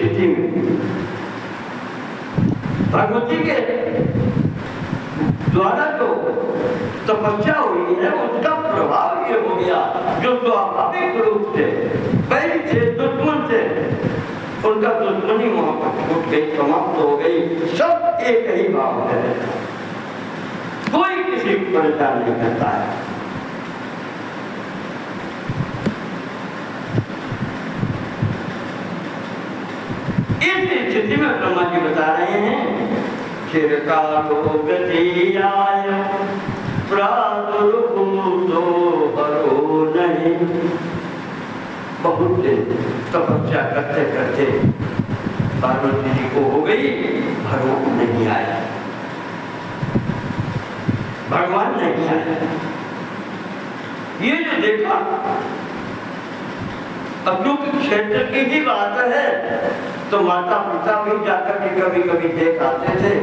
स्थिति में भगवती के द्वारा जो तपस्या हुई है उसका प्रभाव ये हो गया, जो स्वाभाविक रूप से पहले थे दुश्मन थे, उनका दुश्मनी वहां पर छूट गई, समाप्त हो गई। सब एक ही भाव है, कोई किसी को परेशान नहीं करता है। इस स्थिति में ब्रह्मा जी बता रहे हैं, चिरकालो गतियाय प्रादुर्भूतो हरो नहीं। बहुत दिन तपस्या करते करते पार्वती जी को हो गई, हरो नहीं आया, भगवान नहीं आया। ये जो देखा, अब क्योंकि क्षेत्र की ही बात है तो माता पिता भी जाकर के कभी कभी देख आते थे।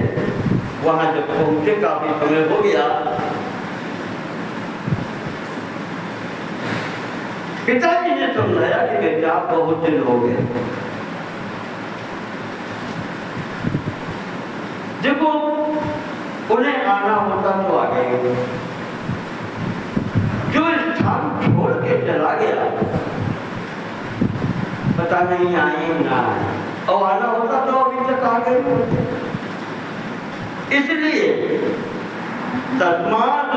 वहां जब पहुंचे काफी समय हो गया, पिताजी ने समझाया कि बेटा बहुत दिन हो गए, देखो उन्हें आना होता तो आ गए, जो स्थान छोड़ के चला गया पता नहीं आए ना आए, और आना होता तो अभी तक आ गए होते। इसलिए तस्मात्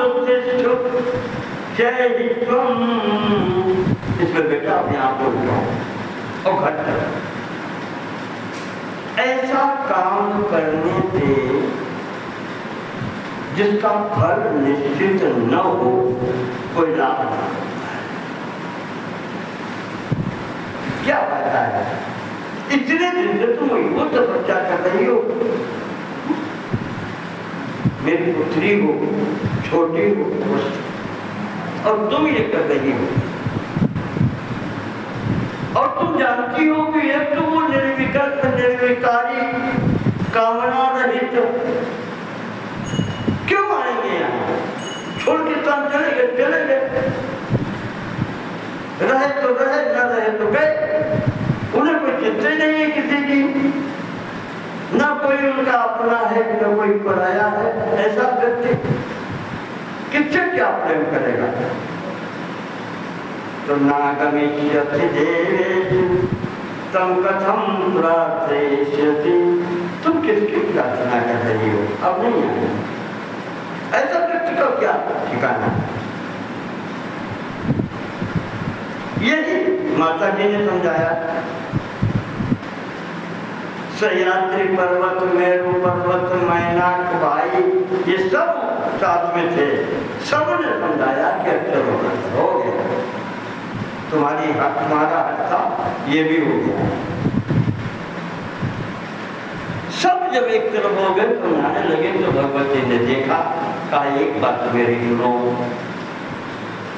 इसमें बेटा अपने आप बोल रहा हूं और घट ऐसा काम करने से जिसका फल निश्चित न हो, कोई लाभ नहीं। क्या फायदा है? इतने दिन से तुम वो तपस्या कर रही हो, मेरी पुत्री हो, छोटी हो, और तुम ये कर रही हो, और तुम जानती हो कि एक तो वो निर्विकल्प निर्विकारी कामना रहित क्यों आएंगे यहाँ? छोड़ के तुम चले गए, रहे तो रहे, न रहे तो गए। उन्हें कोई चिंता नहीं है किसी की, न कोई उनका अपना है न कोई पराया है। ऐसा व्यक्ति किससे क्या प्रेम करेगा? तो नागमिष्यति देवेषु तम कथम प्रार्थयिष्यति। तुम किसकी प्रार्थना कर रही हो? अब नहीं आए, ऐसा व्यक्ति का क्या ठिकाना? यही माता जी ने समझाया। सह्याद्री पर्वत, मेरू पर्वत, मैनाक भाई, ये सब साथ में थे, सबने समझाया कि चलो हो गया, तुम्हारा हक था, ये भी हो गया। सब जब एक तरफ हो गए तो नहाने लगे तो भगवती ने देखा, कहा एक बात मेरी सुनो,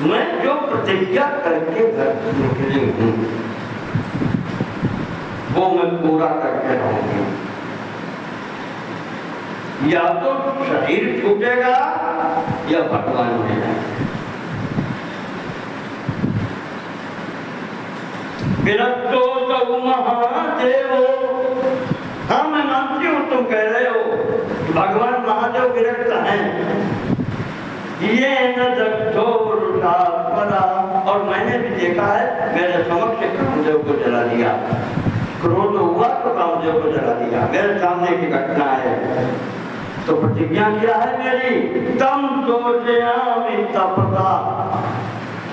मैं जो प्रतिज्ञा करके घर निकली हूँ वो मैं पूरा करके रहूंगी। या तो शरीर छूटेगा या भगवान मिलेगा। विरक्तो तव महादेवो, हाँ मैं मानती हूँ तुम कह रहे हो भगवान महादेव विरक्त हैं। ये न और मैंने भी देखा है, मेरे समक्ष कामदेव को जला दिया, क्रोध हुआ तो कामदेव को जला दिया, मेरे सामने की घटना है। तो प्रतिज्ञा क्या है मेरी? तम सोचयामि तपसा,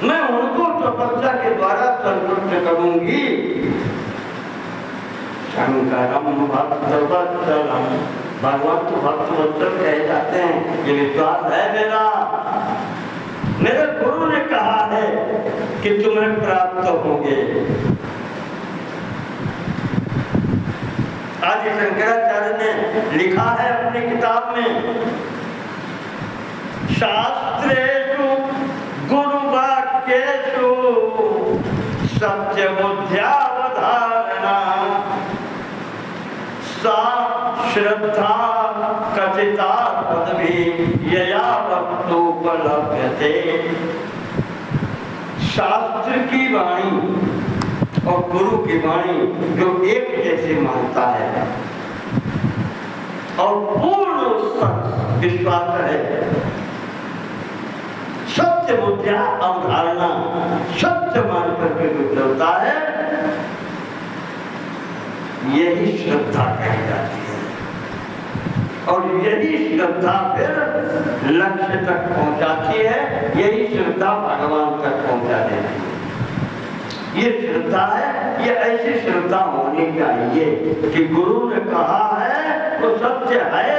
मैं उनको तपस्या के द्वारा संतुष्ट करूंगी। शंकरम भक्तवत्सलम, भगवान तो भक्तवत्सल कहे जाते हैं। ये विश्वास है मेरा, मेरे गुरु ने कहा है कि तुम्हें प्राप्त होंगे। आदि शंकराचार्य ने लिखा है अपनी किताब में, शास्त्रेषु गुरुवाक्येषु सत्यबुद्ध्यावधारणा सा श्रद्धा कथिता पदवी यया वक्तुपलभ्यते। शास्त्र की वाणी और गुरु की वाणी जो एक जैसे मानता है और पूर्ण उसका विश्वास है, सत्य बुद्धिया अवधारणा सत्य मान करके जो चलता है, यही श्रद्धा कही जाती है। और यही श्रद्धा फिर लक्ष्य तक पहुंचाती है, यही श्रद्धा भगवान तक पहुंचा देती है। ये श्रद्धा है, ये ऐसी श्रद्धा होनी चाहिए कि गुरु ने कहा है तो सत्य है,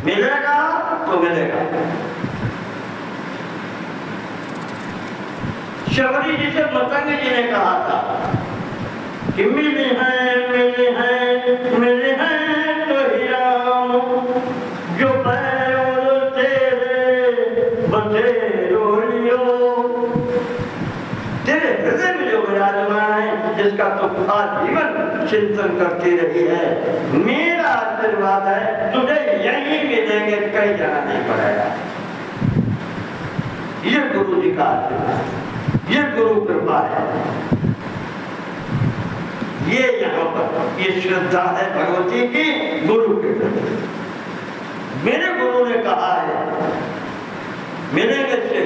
मिलेगा तो मिलेगा। शबरी जी से मतंग जी ने कहा था कि मिले हैं तो ही राम, जो पैर तेरे बसेरो लियो। तेरे हृदय में जो विराजमान है, जिसका तुम आजीवन चिंतन करती रही है, मेरा आशीर्वाद है तुझे यहीं मिलेंगे, कहीं जाना नहीं पड़ेगा। ये गुरु जी का आशीर्वाद, ये गुरु कृपा है। ये यहाँ पर ये श्रद्धा है भगवती की गुरु के प्रति। मेरे गुरु ने कहा है मिलेंगे से,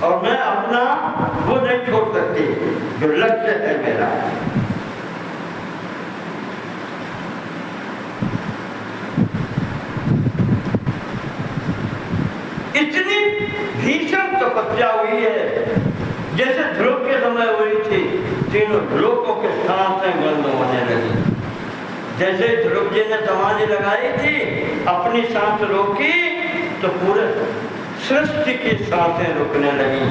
और मैं अपना वो नहीं छोड़ सकती जो लक्ष्य है मेरा। इतनी भीषण तपस्या हुई है जैसे ध्रुव के समय हुई थी, तीनों लोकों के सांसें बंद होने लगी। जैसे ध्रुव जी ने समाधि लगाई थी, अपनी सांस रोकी तो पूरे सृष्टि की सांसें रुकने लगी।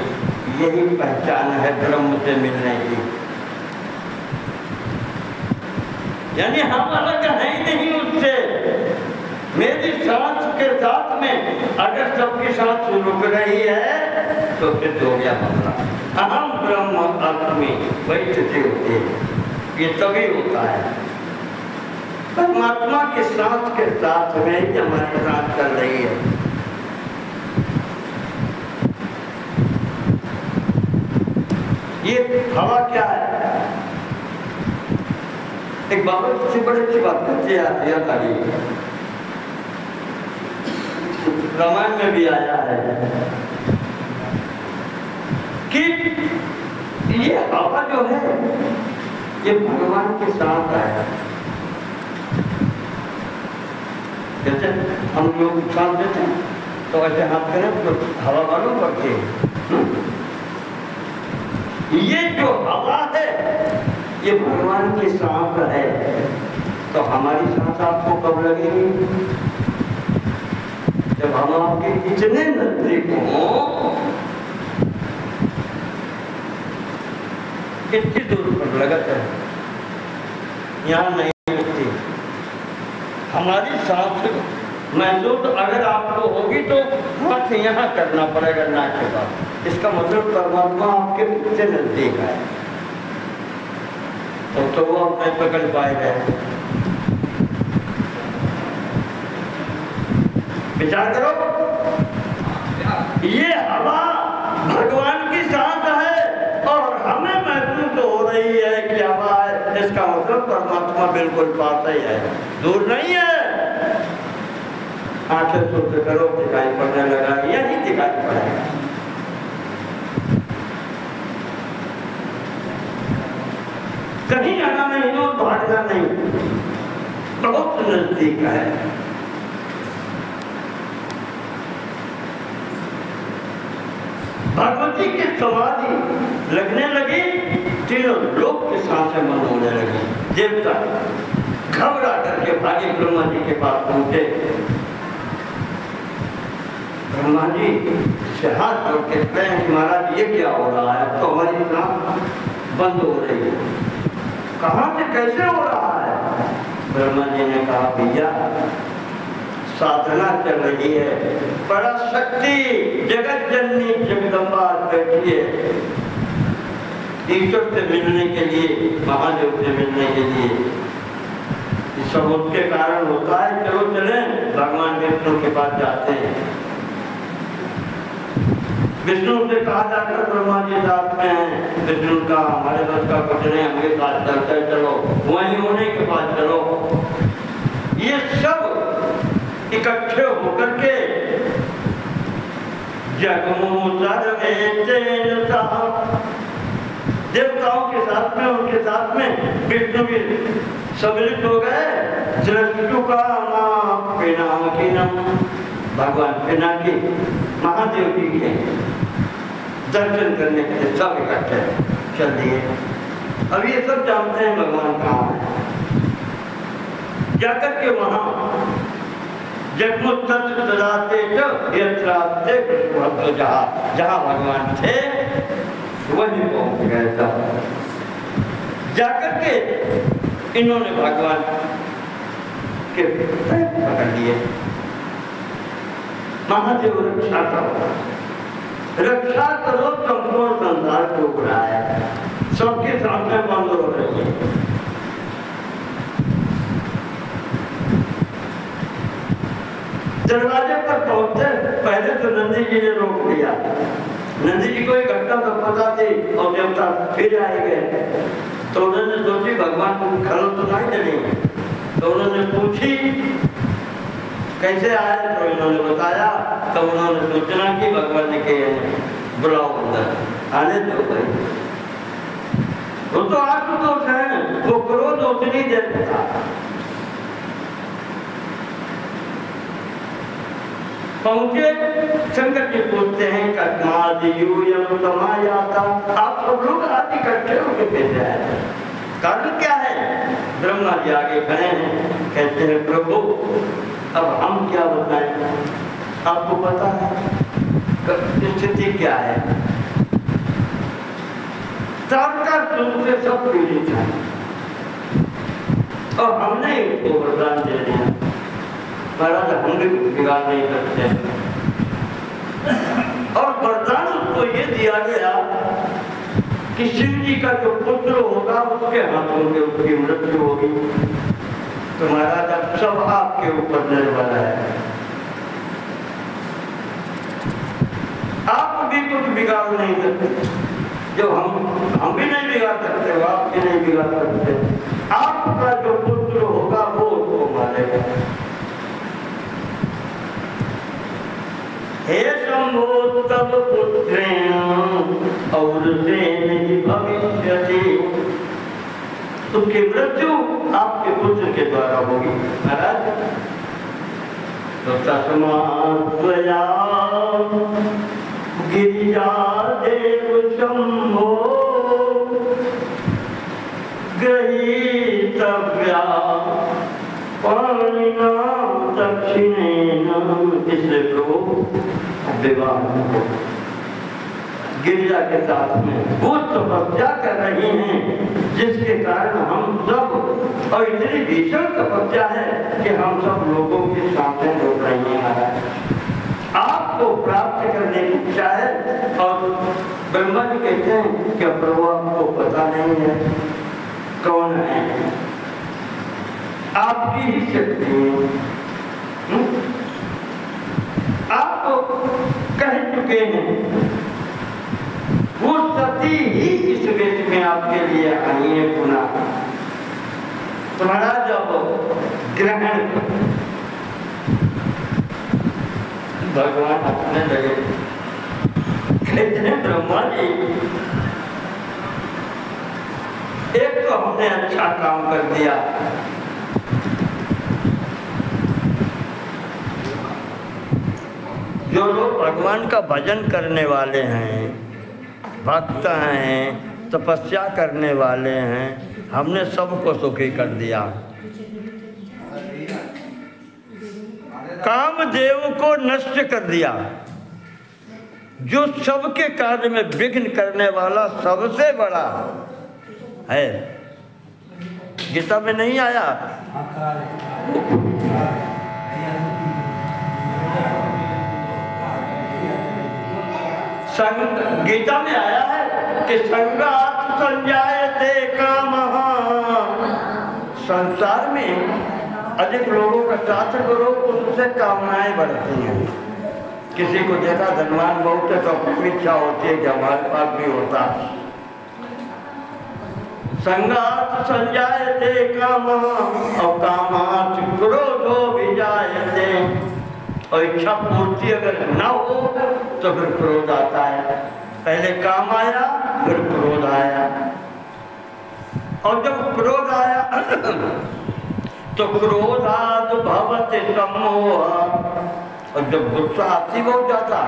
यही पहचान है ब्रह्म से मिलने की। यानी हम अलग है ही नहीं उससे। मेरी सांस के साथ में अगर सबकी सांस रुक रही है तो फिर हो गया मामला। अहम ब्रह्म अस्मि, वही स्थिति होती है। ये तभी होता है परमात्मा की सांस के साथ में ही हमारी सांस चल रही है। ये हवा क्या है? एक बाबा से बड़ी अच्छी बात करते आती है, रामायण में भी आया है कि ये हवा जो है ये भगवान के साथ आया। जैसे हम लोग सांस देते हैं तो ऐसे हाथ करें तो हवा मालूम पड़ती है। ये जो हवा है ये भगवान की सांस है। तो हमारी सांस आपको कब लगेगी? जब हम आपके इतने नजदीक हों, कितनी दूर पर लगता है, यहाँ नहीं लगती। हमारी सांस महसूस अगर आपको होगी तो हाथ यहाँ करना पड़ेगा नाक के पास। इसका मतलब परमात्मा आपके कितने नजदीक है, तो वो आप नहीं पकड़ पाएगा। विचार करो, ये हवा भगवान की सांस है और हमें महसूस हो रही है कि हवा है। इसका मतलब परमात्मा बिल्कुल पास ही है, दूर नहीं है। आंखें सोच करो, दिखाई पड़ने लगा या नहीं दिखाई पड़ेगा? कहीं आना नहीं, दूर भागना नहीं, बहुत नजदीक है। भगवती की समाधि लगने लगी, तीनों लोक के सांसें बंद होने लगी। देवता घबरा करके भागे ब्रह्मा जी के पास पहुंचे। ब्रह्मा जी से हाथ जोड़ के कहे कि महाराज ये क्या हो रहा है? तो हमारी सांस बंद हो रही है। कहाँ से कैसे हो रहा है? ब्रह्मा जी ने कहा भैया साधना चल रही है, पराशक्ति जगत जननी जगदम्बा बैठी है ईश्वर से मिलने के लिए, महादेव से मिलने के लिए। सब उसके कारण होता है। चलो चलें, भगवान विष्णु के पास जाते हैं। विष्णु से कहा जाकर ब्रह्मा जी साथ में हैं, विष्णु का हमारे बस का कुछ नहीं, हमें साथ चलते चलो, वहीं होने के पास चलो। ये सब इकट्ठे होकर के देवताओं के साथ में, उनके साथ में विष्णु भी सम्मिलित हो गए। सृष्टु का भगवान पिनाकी महादेव जी के दर्शन करने के लिए सब इकट्ठे चल दिए। अब ये सब जानते हैं भगवान कहाँ है। जाकर के वहां जहाँ भगवान थे वहीं पहुंच गए था। जाकर के इन्होंने भगवान के पैर पकड़ लिए। महादेव रक्षा करो, रक्षा करो, संपूर्ण संसार को उड़ाया, सबके सामने बंद हो रही है। दरवाजे पर पहुंचते पहले तो नंदी जी ने रोक दिया। नंदी जी को एक घटना तो पता थी और देवता फिर आए गए, तो उन्होंने सोची भगवान को खल तो नहीं चलेंगे, तो उन्होंने पूछी कैसे आए, तो इन्होंने बताया। तो उन्होंने सूचना की भगवान ने के बुलाओ अंदर, आने दो भाई। वो तो आशुतोष है, वो क्रोध उतनी देर था। पहुंचे, शंकर जी पूछते हैं आप सब लोग आज इकट्ठे होकर कैसे आए, कारण क्या है? ब्रह्मा जी आगे खड़े हैं, कहते हैं प्रभु अब हम क्या बताएं, आपको पता है स्थिति क्या है। सबका सुख से सब पीड़ित है और हमने इसको वरदान दे दिया, महाराज हम भी बिगाड़ नहीं सकते। और वरदान उसको ये दिया गया कि शिव जी का जो पुत्र होगा उसके हाथों में उसकी मृत्यु होगी। तो महाराज अब सब आपके ऊपर निर्भर है, आप भी कुछ बिगाड़ नहीं सकते, जो हम भी नहीं बिगाड़ सकते, आप भी नहीं बिगाड़ सकते। आपका जो पुत्र होगा वो उसको मारेगा। हे शंभो तब पुत्रेण और से नहीं भविष्यति, उसकी मृत्यु आपके पुत्र के द्वारा होगी। महाराज तो तस्मात्वया गिरिजा देव शंभो गृहीतव्या पाणिना दक्षिणेन, इसलिए प्रभु विवाह को गिरिजा के साथ में वो तपस्या कर रही हैं, जिसके कारण हम सब, और इतनी भीषण तपस्या है कि हम सब लोगों के सामने रोक रही हैं। आपको प्राप्त करने की इच्छा है। और ब्रह्मा जी कहते हैं कि प्रभु आपको पता नहीं है कौन है, आपकी ही शक्ति है, आपको कह चुके हैं। वो सती ही इस वेश में आपके लिए आई है पुनः। तुम्हारा जब ग्रहण भगवान अपने लगे, कहते हैं ब्रह्मा जी एक तो हमने अच्छा काम कर दिया, जो लोग भगवान का भजन करने वाले हैं, भक्त हैं, तपस्या करने वाले हैं, हमने सबको सुखी कर दिया। कामदेव को नष्ट कर दिया, जो सबके कार्य में विघ्न करने वाला सबसे बड़ा है। गीता में नहीं आया? गीता में आया है कि संगात संजायते कामः, संसार में अधिक लोगों का साथ करो उससे कामनाएं बढ़ती हैं। किसी को देखा धनवान बहुत है तो अपनी इच्छा होती है कि हमारे पास भी होता। संगात संजायते काम और कामात क्रोधो विजायते। और इच्छा पूर्ति अगर न हो तो फिर क्रोध आता है। पहले काम आया फिर क्रोध आया, और जब क्रोध आया तो क्रोधाद भवति सम्मोह। और जब गुस्सा अति हो जाता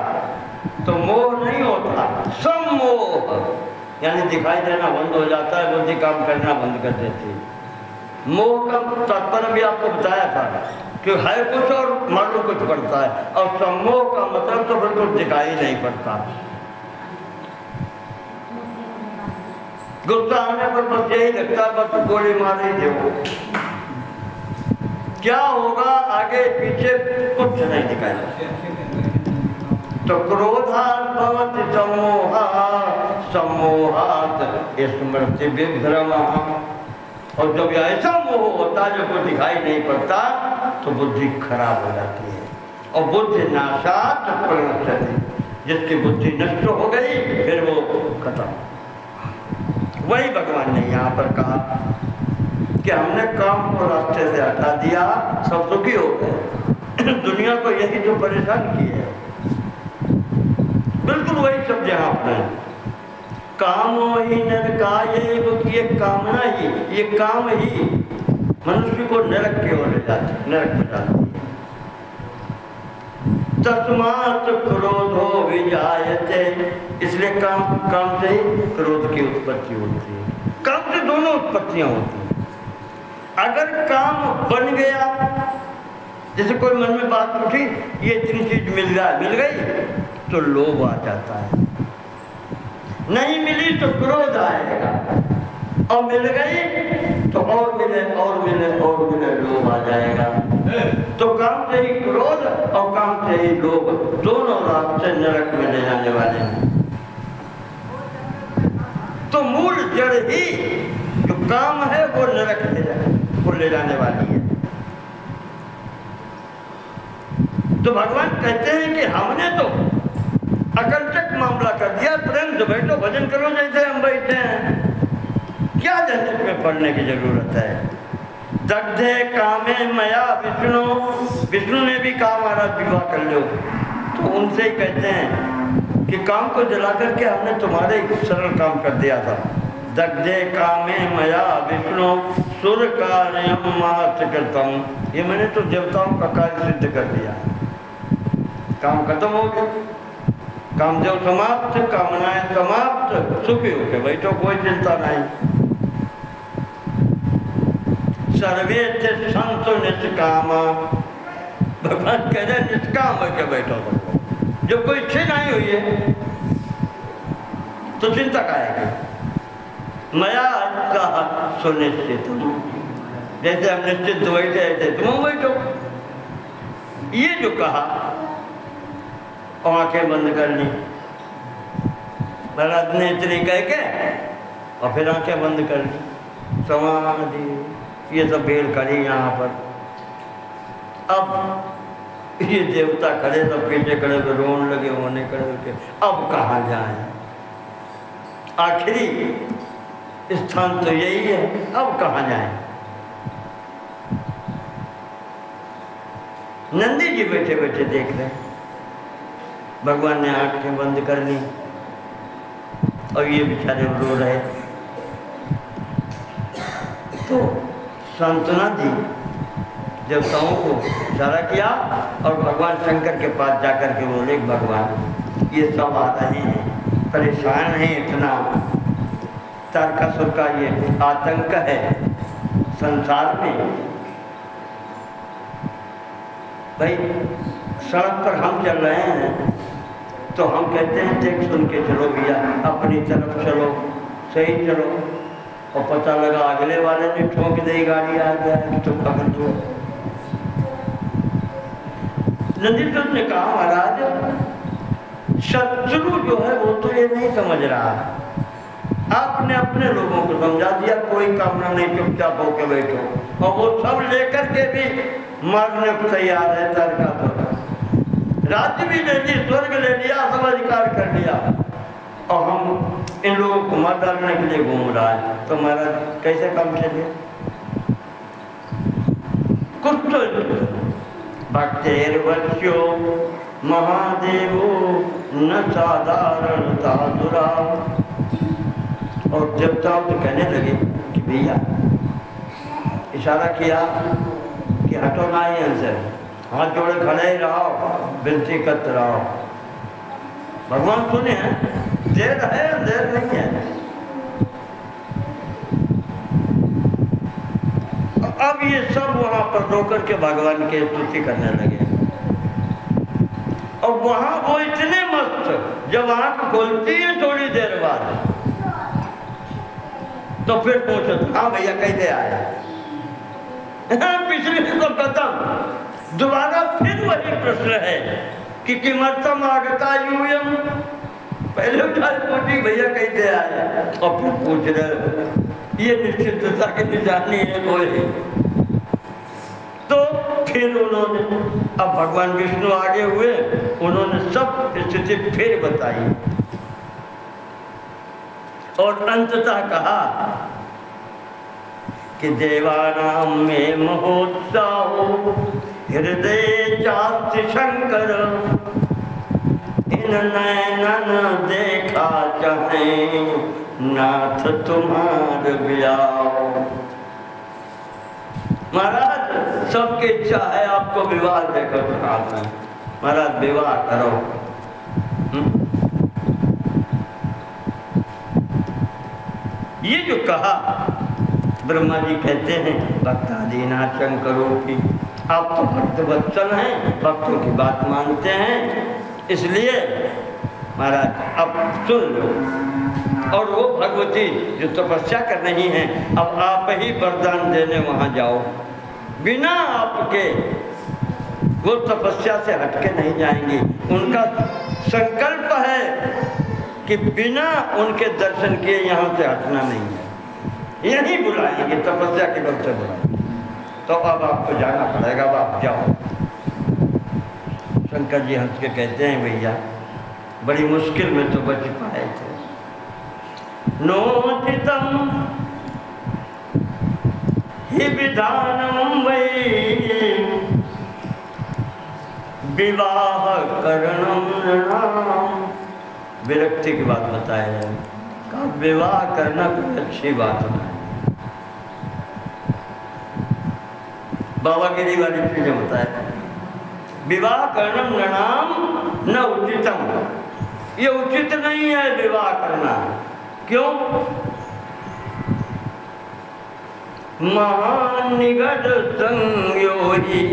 तो मोह नहीं होता, सम्मोह यानी दिखाई देना बंद हो जाता है, बुद्धि काम करना बंद कर देती है। मोह का तात्पर्य भी आपको बताया था कि है कुछ और मालूम कुछ पड़ता है, और सम्मोह का मतलब तो फिर कुछ दिखाई नहीं पड़ता। गुस्सा आने पर बस यही लगता है बस गोली मारे दो, क्या होगा आगे पीछे कुछ नहीं दिखाई। तो क्रोधात् भवति सम्मोहात्, सम्मोहात् स्मृति विभ्रमः। और जब ऐसा मोह होता है जब वो दिखाई नहीं पड़ता तो बुद्धि खराब हो जाती है। और बुद्धि नाशात् प्रणश्यति, जिसकी बुद्धि नष्ट हो गई फिर वो खत्म। वही भगवान ने यहाँ पर कहा कि हमने काम को रास्ते से हटा दिया, सब सुखी हो गए। दुनिया को यही जो परेशान की है, बिल्कुल वही शब्द यहाँ पर कामो ही नरकाय, ये कामना ही, ये काम ही मनुष्य को नरक की ओर ले जाती है, नरक में जाती है। तस्मात् क्रोधो विजायते, इसलिए काम से ही क्रोध की उत्पत्ति होती है। काम से दोनों उत्पत्तियां होती हैं। अगर काम बन गया, जैसे कोई मन में बात उठी ये इतनी चीज मिल गई तो लोभ आ जाता है, नहीं मिली तो क्रोध आएगा, और मिल गई तो और मिले और मिले और मिले लोभ आ जाएगा। तो काम से ही क्रोध और काम से ही लोभ दोनों रास्ते नरक में ले जाने वाले हैं। तो मूल जड़ ही जो काम है वो नरक को ले जाने वाली है। तो भगवान कहते हैं कि हमने तो अकल्चक मामला कर दिया, प्रेम से बैठो भजन करो जैसे हम बैठे हैं, क्या झंझट में पड़ने की जरूरत है। दग्धे कामे मया विष्णु, विष्णु ने भी कहा हमारा विवाह कर लो, तो उनसे ही कहते हैं कि काम को जला करके हमने तुम्हारे सरल काम कर दिया था। दग्धे कामे मया विष्णु सुर कार्यम मात्रकृतम, ये मैंने तो देवताओं का कार्य सिद्ध कर दिया, काम खत्म हो गया, कामदेव समाप्त, कामनाएं समाप्त, सुखी होके बैठो, कोई चिंता नहीं। सर्वे संतो निष्कामा, भगवान कह रहे निष्काम होके बैठो सबको, जो कोई इच्छा नहीं हुई है तो चिंता काहेगी। मया कहा सुनिश्चित, जैसे हम निश्चित बैठे ऐसे तुम बैठो। ये जो कहा आंखें बंद कर ली, महाराज ने इतनी कह के और फिर आंखें बंद कर ली, समाधि, ये सब भेड़ खड़ी यहाँ पर। अब ये देवता खड़े सब पीछे खड़े तो रोने लगे, होने खड़े के अब कहाँ जाए, आखिरी स्थान तो यही है, अब कहाँ जाए। नंदी जी बैठे बैठे देख रहे, भगवान ने आंखें बंद कर ली और ये बेचारे रो रहे। तो सांत्वना दी, देवताओं को इशारा किया और भगवान शंकर के पास जाकर के बोले भगवान ये सब आ रहे हैं, परेशान हैं, इतना तारकासुर का ये आतंक है संसार में। भाई सड़क पर हम चल रहे हैं तो हम कहते हैं देख सुन के चलो भैया, अपनी तरफ चलो, सही चलो, और पता लगा अगले वाले ने ठोक दी गाड़ी, आ गया कि तुम पकड़ दो। नंदीश्वर ने कहा महाराज शत्रु जो है वो तो ये नहीं समझ रहा, आपने अपने लोगों को समझा दिया, कोई कामना नहीं, चुपचाप होके बैठो। और वो सब लेकर के भी मारने को तैयार है तारकासुर, राज्य भी ले ली, स्वर्ग ले लिया, सब अधिकार कर लिया, और हम इन लोगों को मार डालने के लिए घूम रहा है, तो महाराज कैसे काम चले? कुछ तो भक्तेर बच्चो महादेवो न साधारणता दुरा। और देवताओं तो कहने लगे कि भैया, इशारा किया कि हटो ना ही अंदर, हाथ जोड़े खड़े ही रहो, विनती करते रहो। भगवान सुने हैं, देर है अंधेर नहीं है। अब ये सब वहां पर रोकर के भगवान की स्तुति करने लगे, और वहां वो इतने मस्त, जब आंख खोलती है थोड़ी देर बाद, तो फिर पूछो हाँ भैया कैसे आया? पिछले तो खत्म, दोबारा फिर वही प्रश्न है कि किमर्थम आगता यूयम। पहले उठाए पूछी भैया कैसे आया, और फिर पूछ रहे, ये निश्चितता की निशानी है कोई। तो फिर उन्होंने, अब भगवान विष्णु आगे हुए, उन्होंने सब स्थिति फिर बताई, और अंततः कहा कि देवानां में महोत्साहो हृदय चास्ति शंकर, इन नैनन देखा चाहे नाथ तुम्हार ब्याह। महाराज सबकी इच्छा है आपको विवाह देकर चढ़ाना है, महाराज विवाह करो। ये जो कहा, ब्रह्मा जी कहते हैं भक्तादीना शंकरों की, आप तो भक्त वत्सल हैं, भक्तों की बात मानते हैं, इसलिए महाराज अब सुन लो। और वो भगवती जो तपस्या कर रही हैं, अब आप ही वरदान देने वहां जाओ, बिना आपके वो तपस्या से हटके नहीं जाएंगी। उनका संकल्प है कि बिना उनके दर्शन किए यहाँ से हटना नहीं है, यही बुलाएंगे, तपस्या के बल से बुलाएंगे। तो अब आपको जाना पड़ेगा, अब आप जाओ। शंकर जी हंस के कहते हैं भैया बड़ी मुश्किल में तो बच पाए थे। नोचितम ही विधानम वै विवाह करणम नृणाम। विरक्ति की बात बताया है, का विवाह करना कोई अच्छी बात नहीं। बाबा गिरी वाली चीजें बताया, विवाह करणम नृणाम न उचितम, ये उचित नहीं है विवाह करना। क्यों? महानिगड संयोगी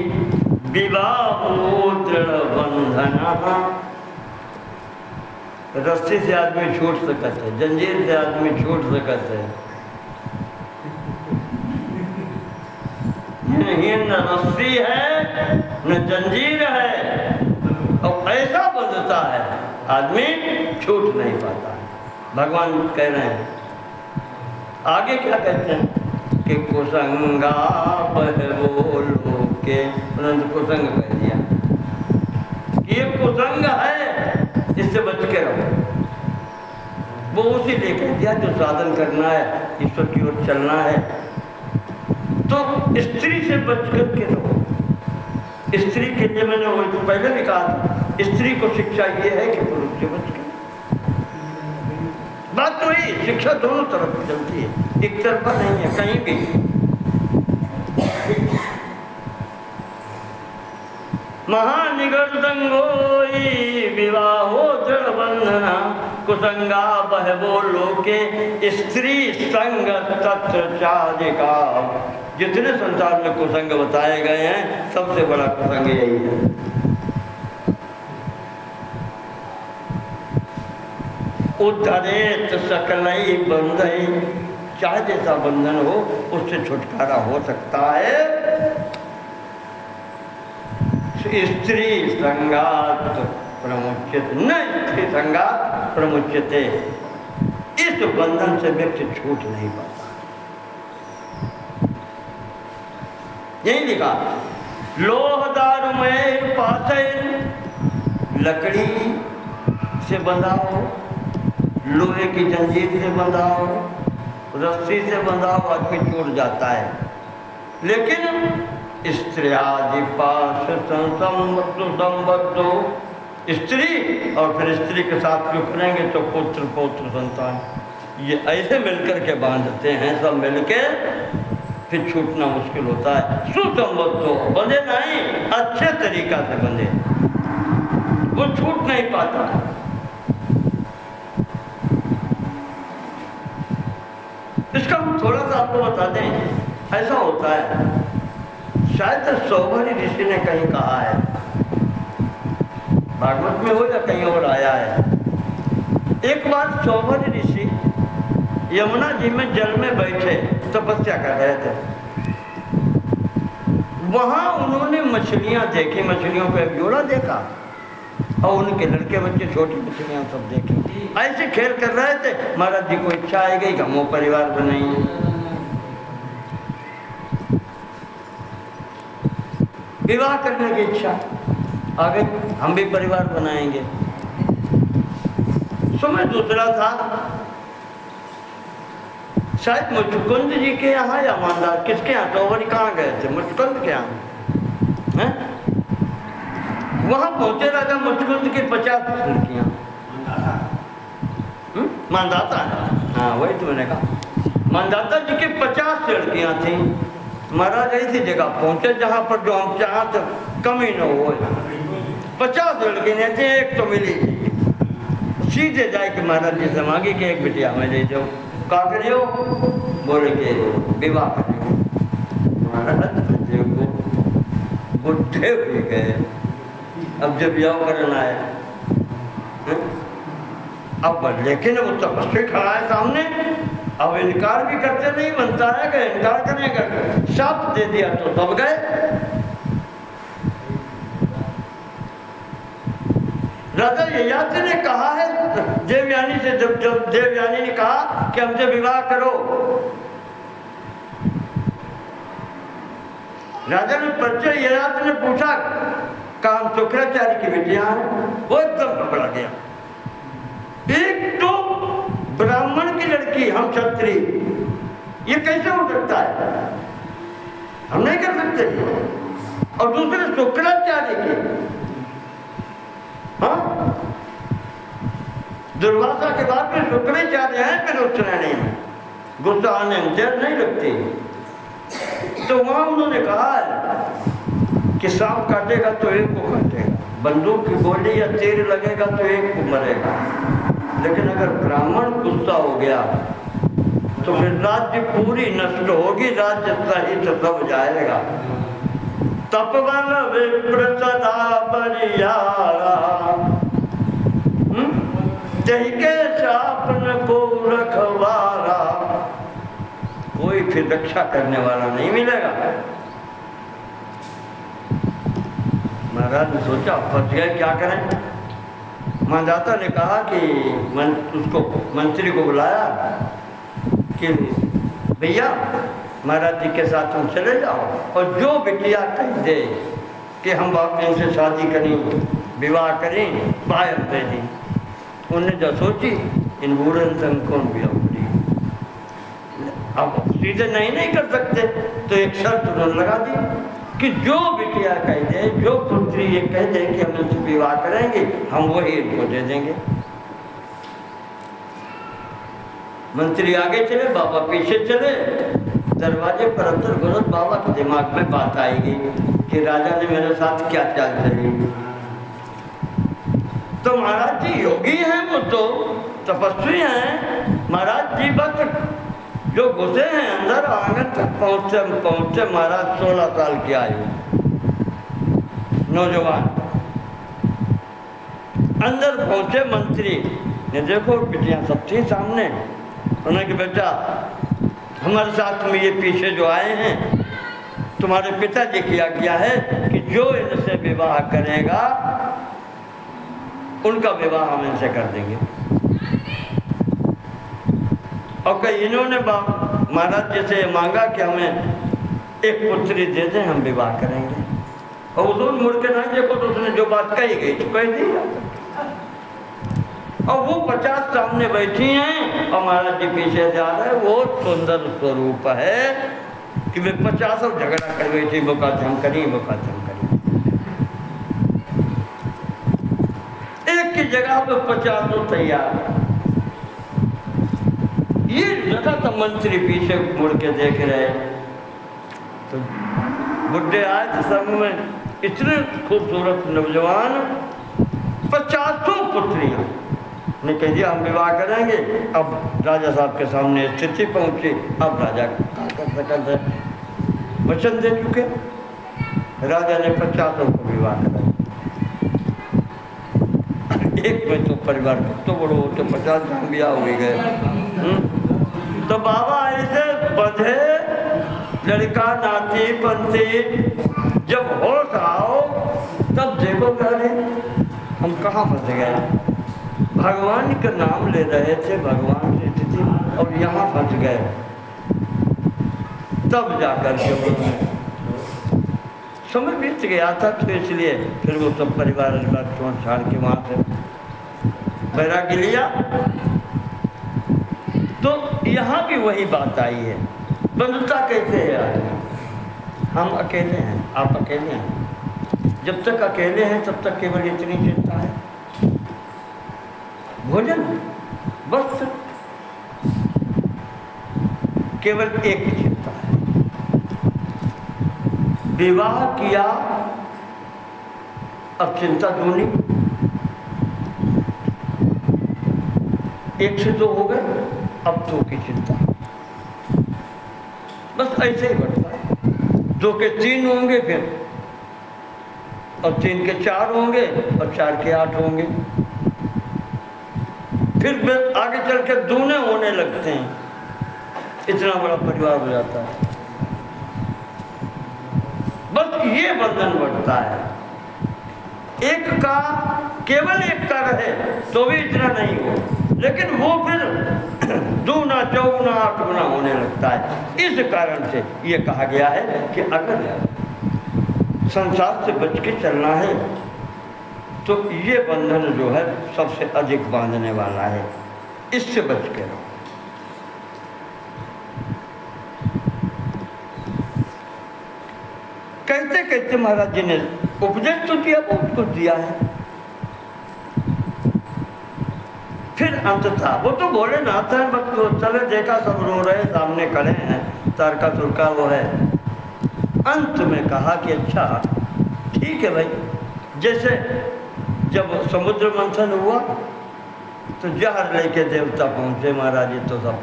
विवाहो दृढ़ बंधना। रस्सी से आदमी छूट सकता है, जंजीर से आदमी छूट सकता है, न रस्सी है न जंजीर है, और ऐसा बंधता है आदमी छूट नहीं पाता। भगवान कह रहे हैं, आगे क्या कहते हैं कि कुसंगा बहवो लोके, उन्होंने कुसंग कह दिया कि ये कुसंग है, इससे बच के रहो। वो उसी लिए कह दिया जो साधन करना है, ईश्वर की ओर चलना है, तो स्त्री से बच कर के रहो। स्त्री के लिए मैंने वो पहले भी कहा, स्त्री को शिक्षा ये है कि पुरुष से बच कर। बात तो ही शिक्षा दोनों तरफ चलती है, एक तरफा नहीं है कहीं भी। महानिगर्दंगोई विवाहो दृढ़ बंधना कुसंगा बहवो लोके। स्त्री संग तत्र चादिका। जितने संसार में कुसंग बताए गए हैं, सबसे बड़ा कुसंग यही है। उद्धरेत सकलई बंधई, चाहे जैसा बंधन हो उससे छुटकारा हो सकता है। स्त्री संगात प्रमुच्यते, न स्त्री संगात प्रमुच्यते। इस बंधन से व्यक्ति छूट नहीं पाता। यही लिखा, लोह दारुमय पाशै लकड़ी से बंधा हो, लोहे की जंजीर से बंधा हो, रस्सी से बंधा हो, आदमी टूट जाता है। लेकिन स्त्रियादिपाश संबद्धो, स्त्री और फिर स्त्री के साथ क्यों करेंगे तो पुत्र पौत्र संतान, ये ऐसे मिलकर के बांधते हैं सब मिलके, फिर छूटना मुश्किल होता है। सुसंबद्धो, बंधे नहीं, अच्छे तरीका से बंधे, वो छूट नहीं पाता। इसका हम थोड़ा सा आपको बता दें। ऐसा होता है, शायद सौभरी ऋषि ने कहीं कहा है, भागवत में हो या कहीं और आया है। एक बार सौभरी ऋषि यमुना जी में जल में बैठे तपस्या कर रहे थे। वहां उन्होंने मछलियां देखी, मछलियों को एक जोड़ा देखा और उनके लड़के बच्चे छोटी मछलियां सब देखी। ऐसे खेल कर रहे थे, महाराज जी को इच्छा आ गई कि हम वो परिवार बनाएंगे, विवाह करने की इच्छा आ गई, हम भी परिवार बनाएंगे। समय दूसरा था, शायद मुचकुंद जी के यहाँ या मानदार किसके यहाँ, सौभरी कहाँ गए थे, मुचकुंद के यहाँ हैं? वहां पहुंचे राजा मुचकुंद की 50 लड़कियां, मानदाता है, हाँ वही तो मैंने कहा, मानदाता जी की 50 लड़कियां थी। महाराज ऐसी जगह पहुंचे जहां पर जो हम चाहते कमी न हो, 50 लड़की ने थी, एक तो मिली, सीधे जाए कि महाराज जी से मांगी कि एक बिटिया में ले जाओ, का करियो, बोले कि विवाह करियो। महाराज जी को बुढ़े हो गए, अब जब विवाह करना है अब, लेकिन वो तपस्वी खड़ा है सामने, अब इनकार भी करते नहीं बनता है कि इनकार करेगा, शाप दे दिया तो दब गए। राजा ययाति ने कहा है देवयानी से, जब देवयानी ने कहा कि हमसे विवाह करो, राजा ने परिचय ययाति ने पूछा, काम शुक्राचार्य की बेटियां हैं, वो एकदम घबरा गया। एक तो ब्राह्मण की लड़की, हम क्षत्रिय, ये कैसे हो सकता है, हम नहीं कर सकते, और दूसरे शुक्राचार्य की, हाँ दुर्वासा के बाद में शुक्राचार्य हैं, फिर उस श्रेणी में गुस्सा आने में देर नहीं लगती। तो वहां उन्होंने कहा कि सांप काटेगा तो एक को काटेगा, बंदूक की गोली या तीर लगेगा तो एक को मरेगा, लेकिन अगर ब्राह्मण गुस्सा हो गया तो फिर राज्य पूरी नष्ट होगी, राज्य सहित सब जाएगा। तपवन विप्र सदा बरियारा, जही के शापन को रखवारा, कोई फिर रक्षा करने वाला नहीं मिलेगा। महाराज ने सोचा फंस गए, क्या करें। मानदाता ने कहा कि उसको मंत्री को बुलाया कि भैया महाराज जी के साथ हम चले जाओ, और जो बिटिया कह दे कि हम बाप इनसे शादी करें, विवाह करें, बाहर दे दें। उन्हें जो सोची, इन बूढ़े संग कौन भी अपनी, अब सीधे नहीं कर सकते, तो एक शर्त उन्होंने लगा दी कि जो बिटिया कह दे, जो पुत्री ये कह दे कि हम इनसे विवाह करेंगे, हम वही इनको दे देंगे। मंत्री आगे चले, बाबा पीछे चले, दरवाजे पर अंदर गुरु बाबा के दिमाग में बात आएगी कि राजा ने मेरे साथ क्या चाल चली। तो महाराज जी योगी हैं, वो तो तपस्वी हैं, महाराज जी बस जो घुसे हैं अंदर, आंगन तक पहुंचे महाराज 16 साल की आयु, नौजवान। अंदर पहुंचे मंत्री ने, देखो बिटियां सब थी सामने, उन्होंने कि बेटा हमारे साथ में ये पीछे जो आए हैं, तुम्हारे पिताजी किया है कि जो इनसे विवाह करेगा उनका विवाह हम इनसे कर देंगे। और कई इन्होंने महाराज जी से मांगा कि हमें एक पुत्री दे दें, हम विवाह करेंगे। और उसने मुड़ के नहीं देखो तो उसने जो बात कही गई तो कह दी। और वो 50 सामने बैठी हैं और महाराज जी पीछे जा रहे हैं। वो सुंदर स्वरूप है कि वे 50 झगड़ा कर गई थी, वो का झमकरी, वो का झमकरी। एक की जगह पे 50 तैयार। ये जगह तो मंत्री पीछे मुड़ के देख रहे, तो बुढ़े आए थे सब में, इतने खूबसूरत नौजवान, 50 पुत्रियां ने कह दिया हम विवाह करेंगे। अब राजा साहब के सामने स्थिति पहुंची, अब राजा क्या कर सकते थे, वचन दे चुके। राजा ने 50 को विवाह कराया। एक में तो परिवार तो बड़ो तो 50 जन ब्याह हो गए। तो बाबा ऐसे बंधे, लड़का नाती पंथी, जब होश आओ तब देखो अरे हम कहाँ फंस गए। भगवान का नाम ले रहे थे, भगवान की स्थिति, और यहाँ फंस गए। तब जाकर के उन्होंने समय बीत गया था, तो इसलिए फिर वो सब परिवार छोड़ छाड़ के वहाँ से वैराग्य लिया। तो यहाँ भी वही बात आई है, बंधुता कैसे है आदमी। हम अकेले हैं, आप अकेले हैं। जब तक अकेले हैं तब तक केवल इतनी चिंता है, भोजन, वस्त्र, केवल एक चिंता है। विवाह किया, अब चिंता दूनी, 1 से 2 हो गए, अब 2 की चिंता। बस ऐसे ही बढ़ता है। 2 के 3 होंगे फिर, और 3 के 4 होंगे, और 4 के 8 होंगे। फिर आगे चल के दूने होने लगते हैं, इतना बड़ा परिवार हो जाता है। बस ये बंधन बढ़ता है। एक का, केवल एक का रहे तो भी इतना नहीं हो, लेकिन वो फिर 2 गुना 4 गुना 8 गुना होने लगता है। इस कारण से ये कहा गया है कि अगर संसार से बच के चलना है तो ये बंधन जो है सबसे अधिक बांधने वाला है, इससे बच के रहो। कहते कहते महाराज जी ने उपदेश तो दिया, बहुत कुछ दिया है। फिर अंत था, वो तो बोले ना था, बस चले देखा सब रो रहे, सामने खड़े हैं, तारका तुरका वो है। अंत में कहा कि अच्छा ठीक है भाई, जैसे जब समुद्र मंथन हुआ तो जहर लेके देवता पहुंचे महाराज जी, तो सब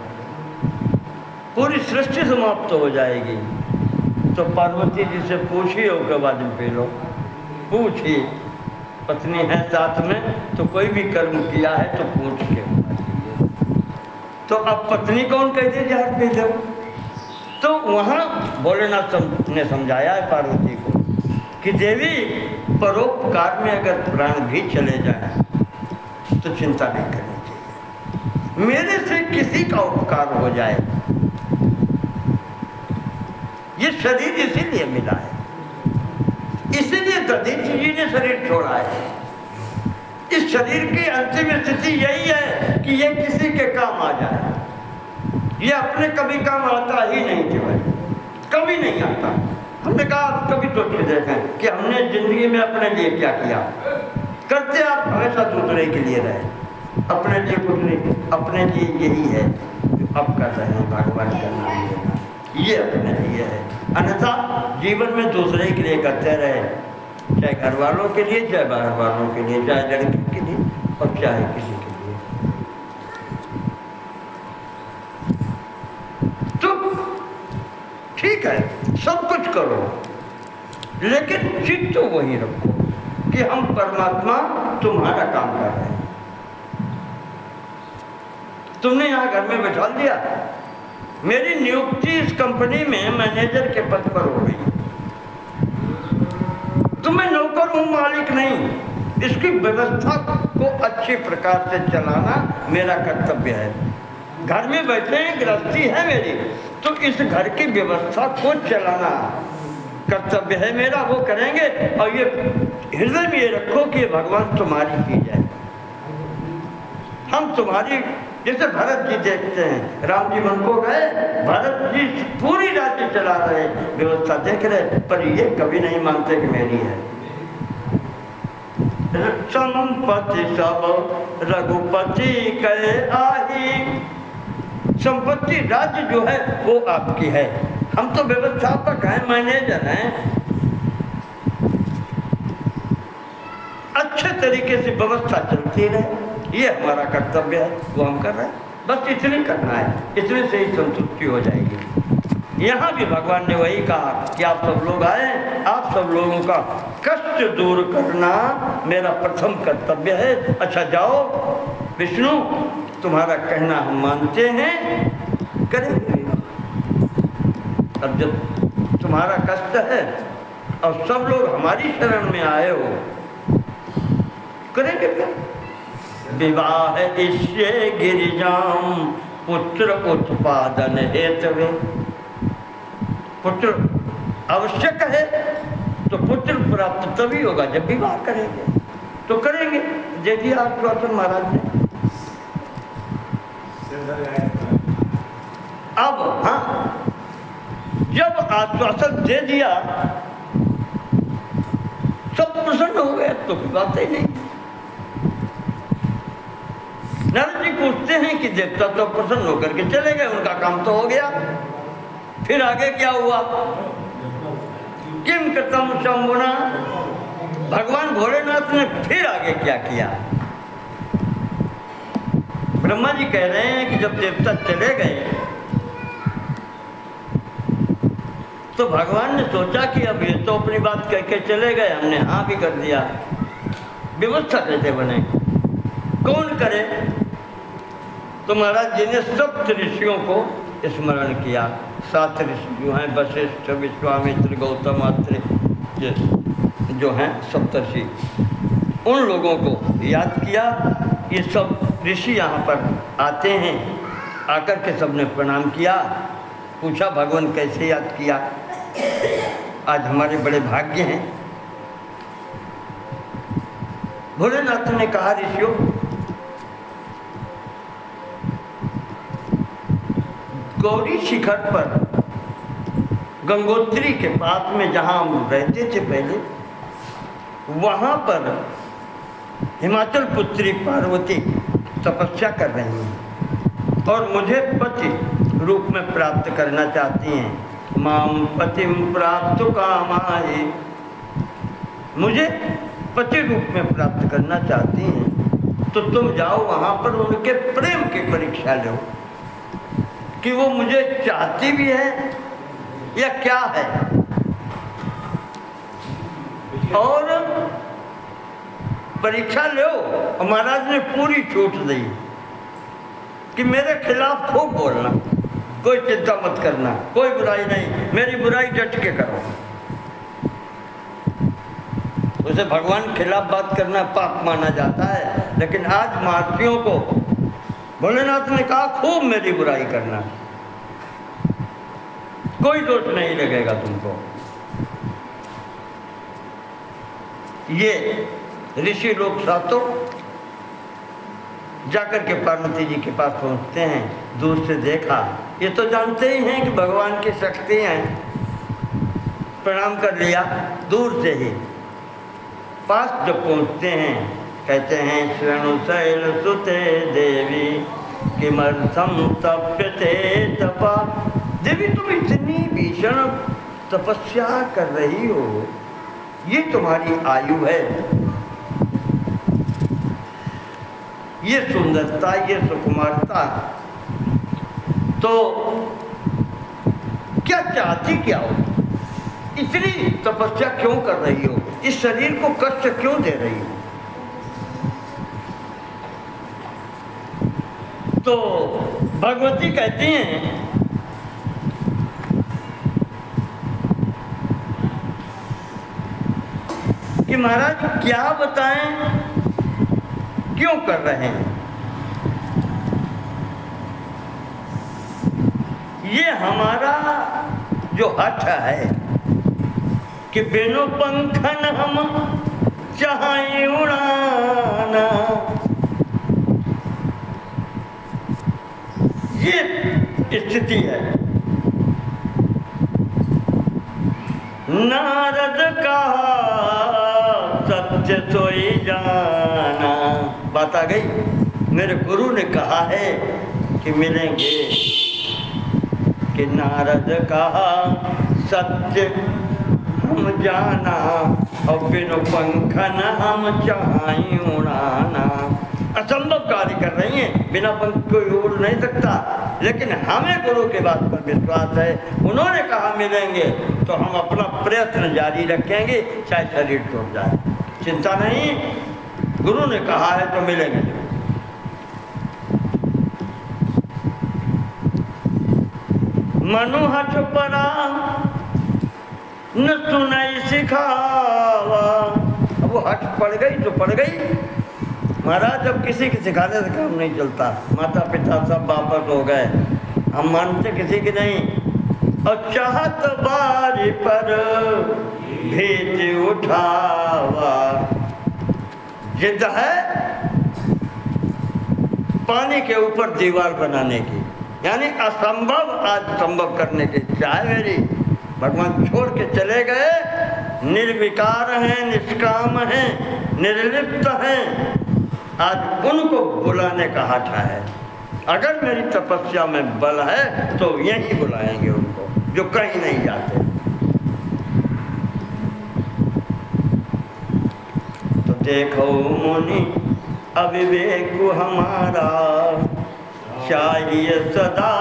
पूरी सृष्टि समाप्त हो जाएगी। तो पार्वती जी से पूछी होकर बाद में पी लो, पूछी, पत्नी है साथ में तो कोई भी कर्म किया है तो पूछ के। तो अब पत्नी कौन कहती जहर पी दो। तो वहाँ भोलेनाथ ने समझाया है पार्वती को कि देवी, परोपकार में अगर प्राण भी चले जाए तो चिंता नहीं करनी चाहिए। मेरे से किसी का उपकार हो जाए, ये शरीर इसीलिए मिला है, इसीलिए दधीचि जी ने शरीर छोड़ा है। इस शरीर की अंतिम स्थिति यही है कि ये किसी के काम आ जाए। ये अपने कभी काम आता ही नहीं केवल, कभी नहीं आता। हमने कहा आप कभी सोच के देखें कि हमने जिंदगी में अपने लिए क्या किया। करते आप हमेशा दूसरे के लिए रहे, अपने लिए कुछ नहीं। अपने लिए यही है जो अब कर रहे हैं, भगवान का नाम लेना, ये अपने लिए है। अन्यथा जीवन में दूसरे के लिए करते रहे, चाहे घर वालों के लिए, चाहे बाहर वालों के लिए, चाहे लड़की के लिए और चाहे किसी के लिए। तो ठीक है, सब कुछ करो, लेकिन चित्त तो वही रखो कि हम परमात्मा तुम्हारा काम कर रहे हैं। तुमने यहाँ घर में बैठा दिया, मेरी नियुक्ति इस कंपनी में मैनेजर के पद पर हो गई, तो मैं नौकर हूँ, मालिक नहीं। इसकी व्यवस्था को अच्छी प्रकार से चलाना मेरा कर्तव्य है। घर में बैठे हैं, गृहस्थी है मेरी, तो इस घर की व्यवस्था को चलाना कर्तव्य है मेरा वो करेंगे। और ये हृदय में ये रखो कि भगवान तुम्हारी चीज है, हम तुम्हारी। जैसे भरत जी देखते हैं, राम जी मन को गए, भरत जी पूरी राज्य चला रहे, व्यवस्था देख रहे, पर ये कभी नहीं मानते कि मेरी है। संपत्ति सब रघुपति कहे आही, संपत्ति राज्य जो है वो आपकी है, हम तो व्यवस्थापक हैं, मैनेजर हैं। अच्छे तरीके से व्यवस्था चलती रहे, ये हमारा कर्तव्य है, वो हम कर रहे हैं। बस इतने करना है, इतने से ही संतुष्टि हो जाएगी। यहाँ भी भगवान ने वही कहा कि आप सब लोग आए, आप सब लोगों का कष्ट दूर करना मेरा प्रथम कर्तव्य है। अच्छा जाओ विष्णु, तुम्हारा कहना हम मानते हैं, करेंगे। अब जब तुम्हारा कष्ट है और सब लोग हमारी शरण में आए हो, करेंगे फिर। विवाह इष्ये गिरिजाम पुत्र उत्पादन हेतवे, पुत्र आवश्यक है तो पुत्र प्राप्त तभी होगा जब विवाह करेंगे, तो करेंगे। दे दिया आश्वासन महाराज ने। अब हाँ, जब आश्वासन दे दिया सब प्रसन्न हो गए, तो कोई बात ही नहीं। नारद जी पूछते हैं कि देवता तो प्रसन्न होकर के चले गए, उनका काम तो हो गया, फिर आगे क्या हुआ? किम कृतम शंभुना, भगवान भोलेनाथ ने फिर आगे क्या किया? ब्रह्मा जी कह रहे हैं कि जब देवता चले गए तो भगवान ने सोचा कि अब ये तो अपनी बात कह के चले गए, हमने हाँ भी कर दिया, व्यवस्था कैसे बने, कौन करे? तो महाराज जी ने सप्त ऋषियों को स्मरण किया। 7 ऋषि जो हैं, वशिष्ठ, विश्वामित्र, गौतम, अत्रि, जो हैं सप्तर्षि, उन लोगों को याद किया। ये सब ऋषि यहाँ पर आते हैं, आकर के सबने प्रणाम किया, पूछा भगवान कैसे याद किया, आज हमारे बड़े भाग्य हैं। भोलेनाथ ने कहा ऋषियों, गौरी शिखर पर गंगोत्री के पास में जहाँ हम रहते थे पहले, वहाँ पर हिमाचल पुत्री पार्वती तपस्या कर रही हैं और मुझे पति रूप में प्राप्त करना चाहती हैं। माम पतिम प्राप्त कामाये, मुझे पति रूप में प्राप्त करना चाहती हैं, तो तुम जाओ वहाँ पर उनके प्रेम की परीक्षा लो कि वो मुझे चाहती भी है या क्या है। और परीक्षा लो। महाराज ने पूरी छूट दी कि मेरे खिलाफ खूब बोलना, कोई चिंता मत करना, कोई बुराई नहीं, मेरी बुराई डट के करो। उसे भगवान खिलाफ बात करना पाप माना जाता है, लेकिन आज महर्षियों को भोलेनाथ ने कहा खूब मेरी बुराई करना, कोई दोष नहीं लगेगा तुमको। ये ऋषि लोग सातों जाकर के पार्वती जी के पास पहुंचते हैं। दूर से देखा, ये तो जानते ही हैं कि भगवान की शक्ति हैं, प्रणाम कर लिया दूर से ही। पास जब पहुंचते हैं कहते हैं श्रेणु शैल सुते देवी किमर्थम तप्यते तपा, देवी तुम इतनी भीषण तपस्या कर रही हो, ये तुम्हारी आयु है, ये सुंदरता, ये सुकुमारता, तो क्या चाहती क्या हो, इतनी तपस्या क्यों कर रही हो, इस शरीर को कष्ट क्यों दे रही हो? तो भगवती कहती हैं कि महाराज क्या बताएं, क्यों कर रहे हैं? ये हमारा जो हठ है, कि बिनु पंखन हम चाहे उड़ाना। ये स्थिति है। नारद कहा सत्य सोई जाना। बात आ गई। मेरे गुरु ने कहा है कि मिलेंगे, कि नारद कहा सत्य हम जाना और बिनु पंखन हम चाहे उड़ाना। असंभव कार्य कर रही हैं, बिना पंख कोई उड़ नहीं सकता, लेकिन हमें गुरु के बात पर विश्वास है। उन्होंने कहा मिलेंगे तो हम अपना प्रयत्न जारी रखेंगे, चाहे शरीर टूट जाए, चिंता नहीं। गुरु ने कहा है तो मिलेंगे। मनु हठ परा न सुनाई सिखावा। अब वो हठ पड़ गई तो पड़ गई महाराज। अब किसी के सिखाने से काम नहीं चलता। माता पिता सब वापस हो गए, हम मानते किसी की नहीं। और चाहत बारी पर भेज उठावा। जिद है पानी के ऊपर दीवार बनाने की, यानी असंभव आज संभव करने की इच्छा है मेरी। भगवान छोड़ के चले गए, निर्विकार हैं, निष्काम हैं, निर्लिप्त हैं। आज उनको बुलाने का हाथा है। अगर मेरी तपस्या में बल है तो यहीं बुलाएंगे उनको, जो कहीं नहीं जाते। तो देखो मुनि अविवेक हमारा, चाहिए सदा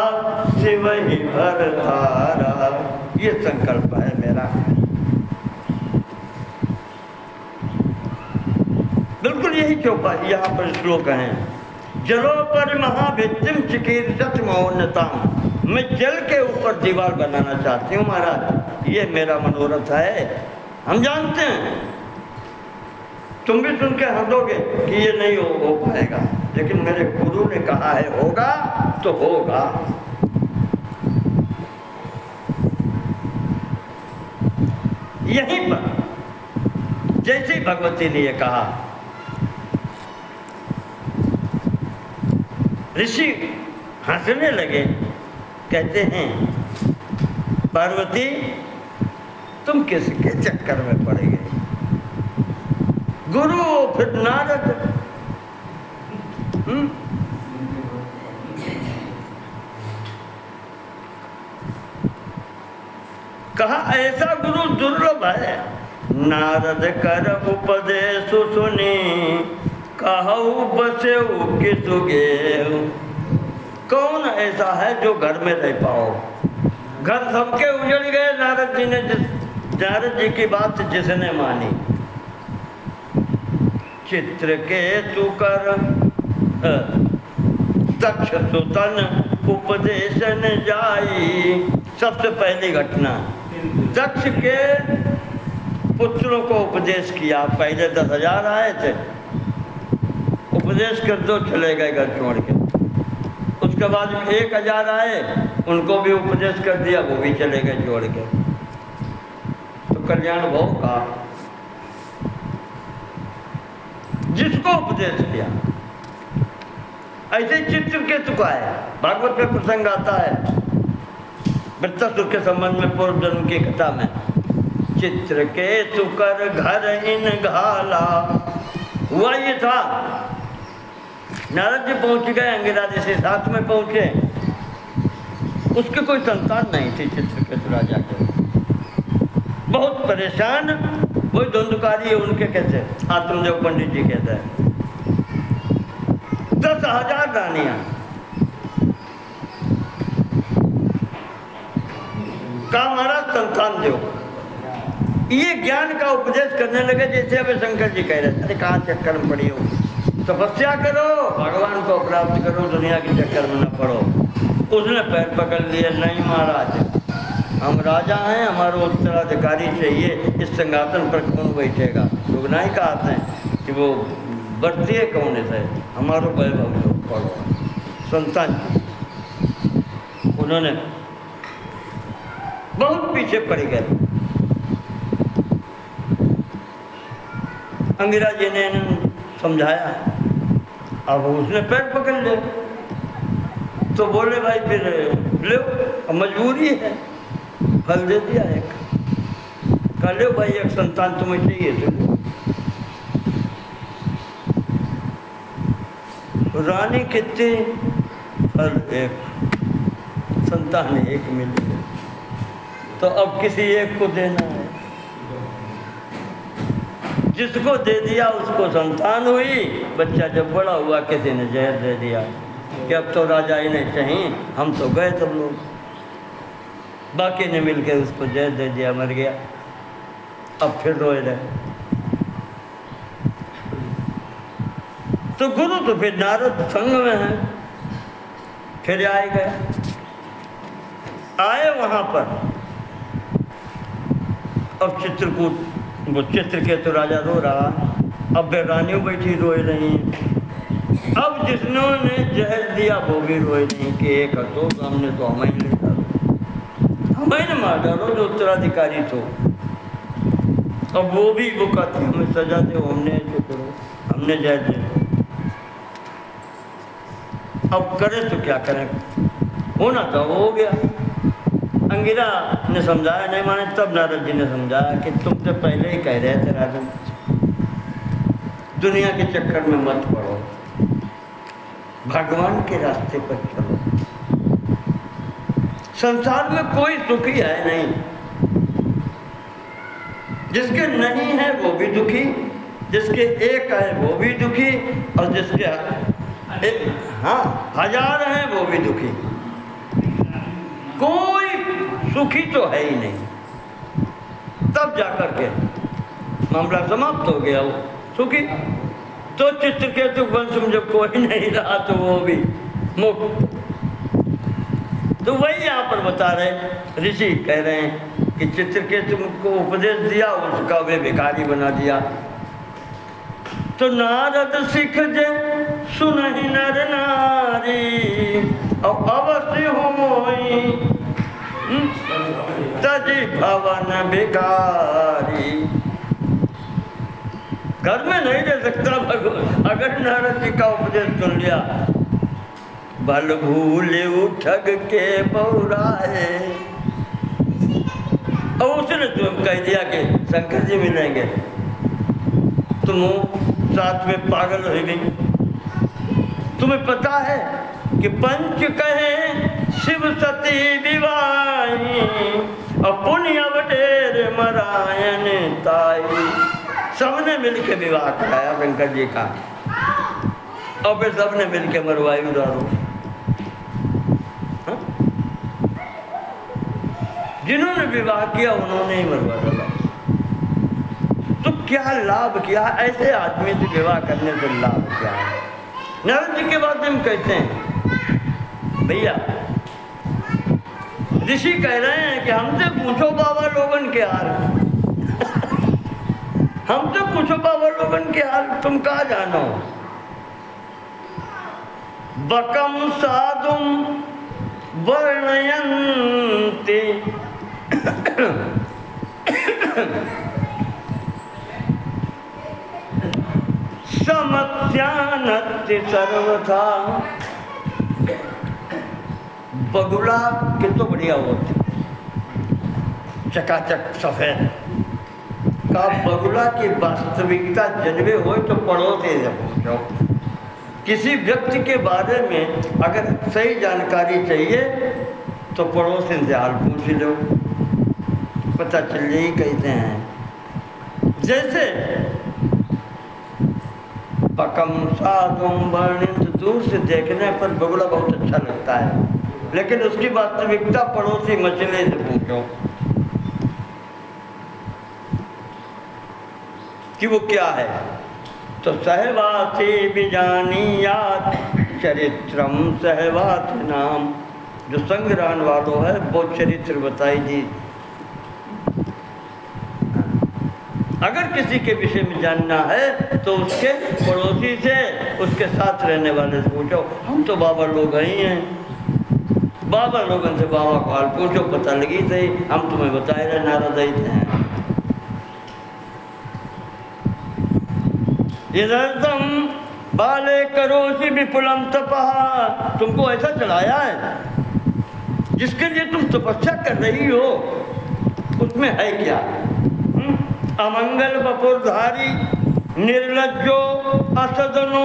शिव ही भरधारा। ये संकल्प है मेरा। बिल्कुल यही चौपा यहाँ पर श्लोक हैं। जलो पर महाभित्तिम चिकीर्षत मौनताम। मैं जल के ऊपर दीवार बनाना चाहती हूँ महाराज, ये मेरा मनोरथ है। हम जानते हैं, तुम भी सुन के हंसोगे कि ये नहीं हो पाएगा, लेकिन मेरे गुरु ने कहा है होगा तो होगा। यहीं पर जैसे भगवती ने ये कहा, ऋषि हंसने लगे, कहते हैं पार्वती तुम किसके चक्कर में पड़ गए? गुरु फिर नारद। कहा ऐसा गुरु दुर्लभ है। नारद कर उपदेश सुनी, कहू बसेऊ किसुगे। कौन ऐसा है जो घर में रह पाओ? घर सबके उजड़ गए। नारद जी की बात जिसने मानी। चित्रकेतु कर दक्ष सुतन उपदेशन जाई। सबसे पहली घटना, दक्ष के पुत्रों को उपदेश किया। पहले 10,000 आए थे, उपदेश कर दो, चले गए घर छोड़ के। उसके बाद 1,000 आए, उनको भी उपदेश कर दिया, वो भी चले गए छोड़ के। तो कल्याण भाव का जिसको उपदेश किया। ऐसे चित्रकेतु का है, भागवत में प्रसंग आता है वृत्तासुर के संबंध में, पूर्व जन्म की कथा में। चित्रकेतु कर घर इन घाला। हुआ ये था, नारद जी पहुंच गए, अंगिराज से साथ में पहुंचे। उसके कोई संतान नहीं थी चित्रकेतु राजा के, बहुत परेशान। वही धुंधकारी है उनके, कैसे आत्मदेव पंडित जी कहते हैं। 10,000 रानियां, का हमारा संतान दो। ये ज्ञान का उपदेश करने लगे, जैसे अभी शंकर जी कह रहे थे, अरे कहाँ चक्कर में पड़ी हो, तपस्या करो, भगवान को प्राप्त करो, दुनिया के चक्कर में न पड़ो। उसने पैर पकड़ लिए, नहीं महाराज, हम राजा हैं, हमारा उत्तराधिकारी चाहिए, इस सिंहासन पर कौन बैठेगा? लोग नहीं कहते हैं कि वो बढ़ती है कौन से, हमारो वैभव पढ़ो। संतान उन्होंने बहुत पीछे पड़ गए। अंगिरा जी ने समझाया, अब उसने पैर पकड़ ले तो बोले भाई फिर लो, अब मजबूरी है, फल दे दिया एक, कह लो भाई एक संतान तुम्हें चाहिए तो रानी कितनी, फल एक, संतान एक मिली, तो अब किसी एक को देना है। जिसको दे दिया उसको संतान हुई, बच्चा जब बड़ा हुआ किसी ने जहर दे दिया कि अब तो राजा ही नहीं चाहिए, हम तो गए सब लोग, बाकी ने मिलकर उसको जहर दे दिया, मर गया। अब फिर रोए रहे तो गुरु तो फिर नारद संग में है, फिर आए गए, आए वहां पर। अब चित्रकूट, वो चित्रकेतु राजा रो रहा, अब रानियों बैठी रोए रही, अब जिसने जहर दिया वो भी रोए नहीं कि एक हटो, हमने तो हमें ले डालो, हमें मार डालो जो उत्तराधिकारी तो। अब वो भी वो कहती हमें सजा दो, हमने जो करो, हमने जहर दे, अब करें तो क्या करें, होना था वो हो गया। अंगिरा ने समझाया, नहीं माने, तब नारद जी ने समझाया कि तुम तो पहले ही कह रहे थे राजन, दुनिया के चक्कर में मत पड़ो, भगवान के रास्ते पर चलो। संसार में कोई सुखी है नहीं, जिसके नहीं है वो भी दुखी, जिसके एक है वो भी दुखी, और जिसके हाँ हजार हैं वो भी दुखी, कोई सुखी तो है ही नहीं। तब जाकर के मामला समाप्त हो गया, वो सुखी। तो चित्रकेतु वंश में जब कोई नहीं रहा तो वो भी मुक्त। तो वही यहाँ पर बता रहे ऋषि, कह रहे हैं कि चित्रकेतु को उपदेश दिया, उसका वे भिखारी बना दिया। तो नारद सिख जे सुनहि नर नारी, अब अवश्य होई तजी भवन भिखारी। घर में नहीं रह सकता भगवान, अगर नारद जी का उपदेश सुन लिया। बल भूले ठग के बहुराए, और उसने तुम कह दिया कि शंकर जी मिलेंगे, तुम साथ में पागल हो गई। तुम्हें पता है कि पंच कहे शिव सती विवाही, और पुण्य बटेर मरायन ताई। सबने मिलके विवाह कराया शंकर जी का, और फिर सबने मिलके मरवाई उदारो। जिन्होंने विवाह किया उन्होंने ही मरवा डाला। तो क्या लाभ किया ऐसे आदमी से विवाह करने से? लाभ क्या है? नारद जी के बाद हम कहते हैं, भैया ऋषि कह रहे हैं कि हमसे पूछो बाबा लोगन के हाल, हमसे पूछो बाबा लोगन के हाल, तुम कहाँ जानो। बकम साधुम वर्णयन्ति समस्यानति सर्वथा। बगुला कितना बढ़िया होती, चकाचक सफेद का बगुला की वास्तविकता जनवे हो तो पड़ोसी से पूछो। किसी व्यक्ति के बारे में अगर सही जानकारी चाहिए तो पड़ोसी से हाल पूछ लो, पता चल जाए कहते हैं। जैसे पकम साधुम वर्णित, दूर से देखने पर बगुला बहुत अच्छा लगता है, लेकिन उसकी वास्तविकता पड़ोसी मछली से पूछो कि वो क्या है। तो सहवासी बिजानियात चरित्रम सहवास नाम, जो संग रहने वालों है वो चरित्र बताई जी। अगर किसी के विषय में जानना है तो उसके पड़ोसी से, उसके साथ रहने वाले से पूछो। हम तो बाबा लोग ही हैं, बाबा लोगों से बाबा को हाल पूछो, पता लगी सही, हम तुम्हें बताए रहे नारद हैं। इदर्थम बाले करोसि विपुलम तपः, तुमको ऐसा चढ़ाया है जिसके लिए तुम तपस्या कर रही हो, उसमें है क्या? अमंगल बपुरधारी निर्लज्जो असदनो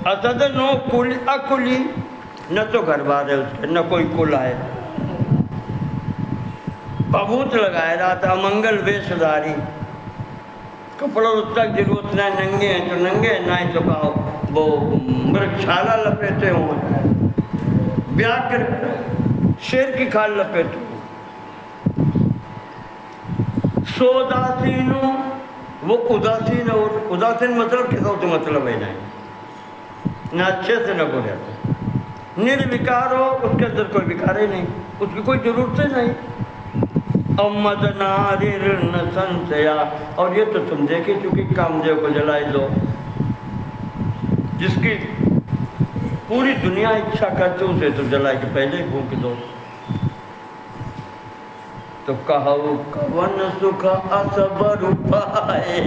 असदनो कुल अकुली, न तो घर बार है उसके, न कोई कुल है। बबूत लगाया रहा था, अमंगल वेशधारी, कपड़ों तक जरूरत नहीं, नंगे हैं तो नंगे, नहीं तो पाओ वो मृगशाला लपेटे हुए, व्याघ्र शेर की खाल लपेटे। सोदासीनो, वो उदासीन, और उदासीन मतलब किसा तो मतलब है नहीं, ना अच्छे से न बोले। निर्विकार हो, उसके अंदर कोई विकार ही नहीं, उसकी कोई जरूरत ही नहीं। अमदनारिर्न संशया, और ये तो तुम देखी चुकी, कामदेव को जलाई दो, जिसकी पूरी दुनिया इच्छा करते उसे तो जला के पहले ही फूंक दो। तो कहू कवन सुख असबर पाए।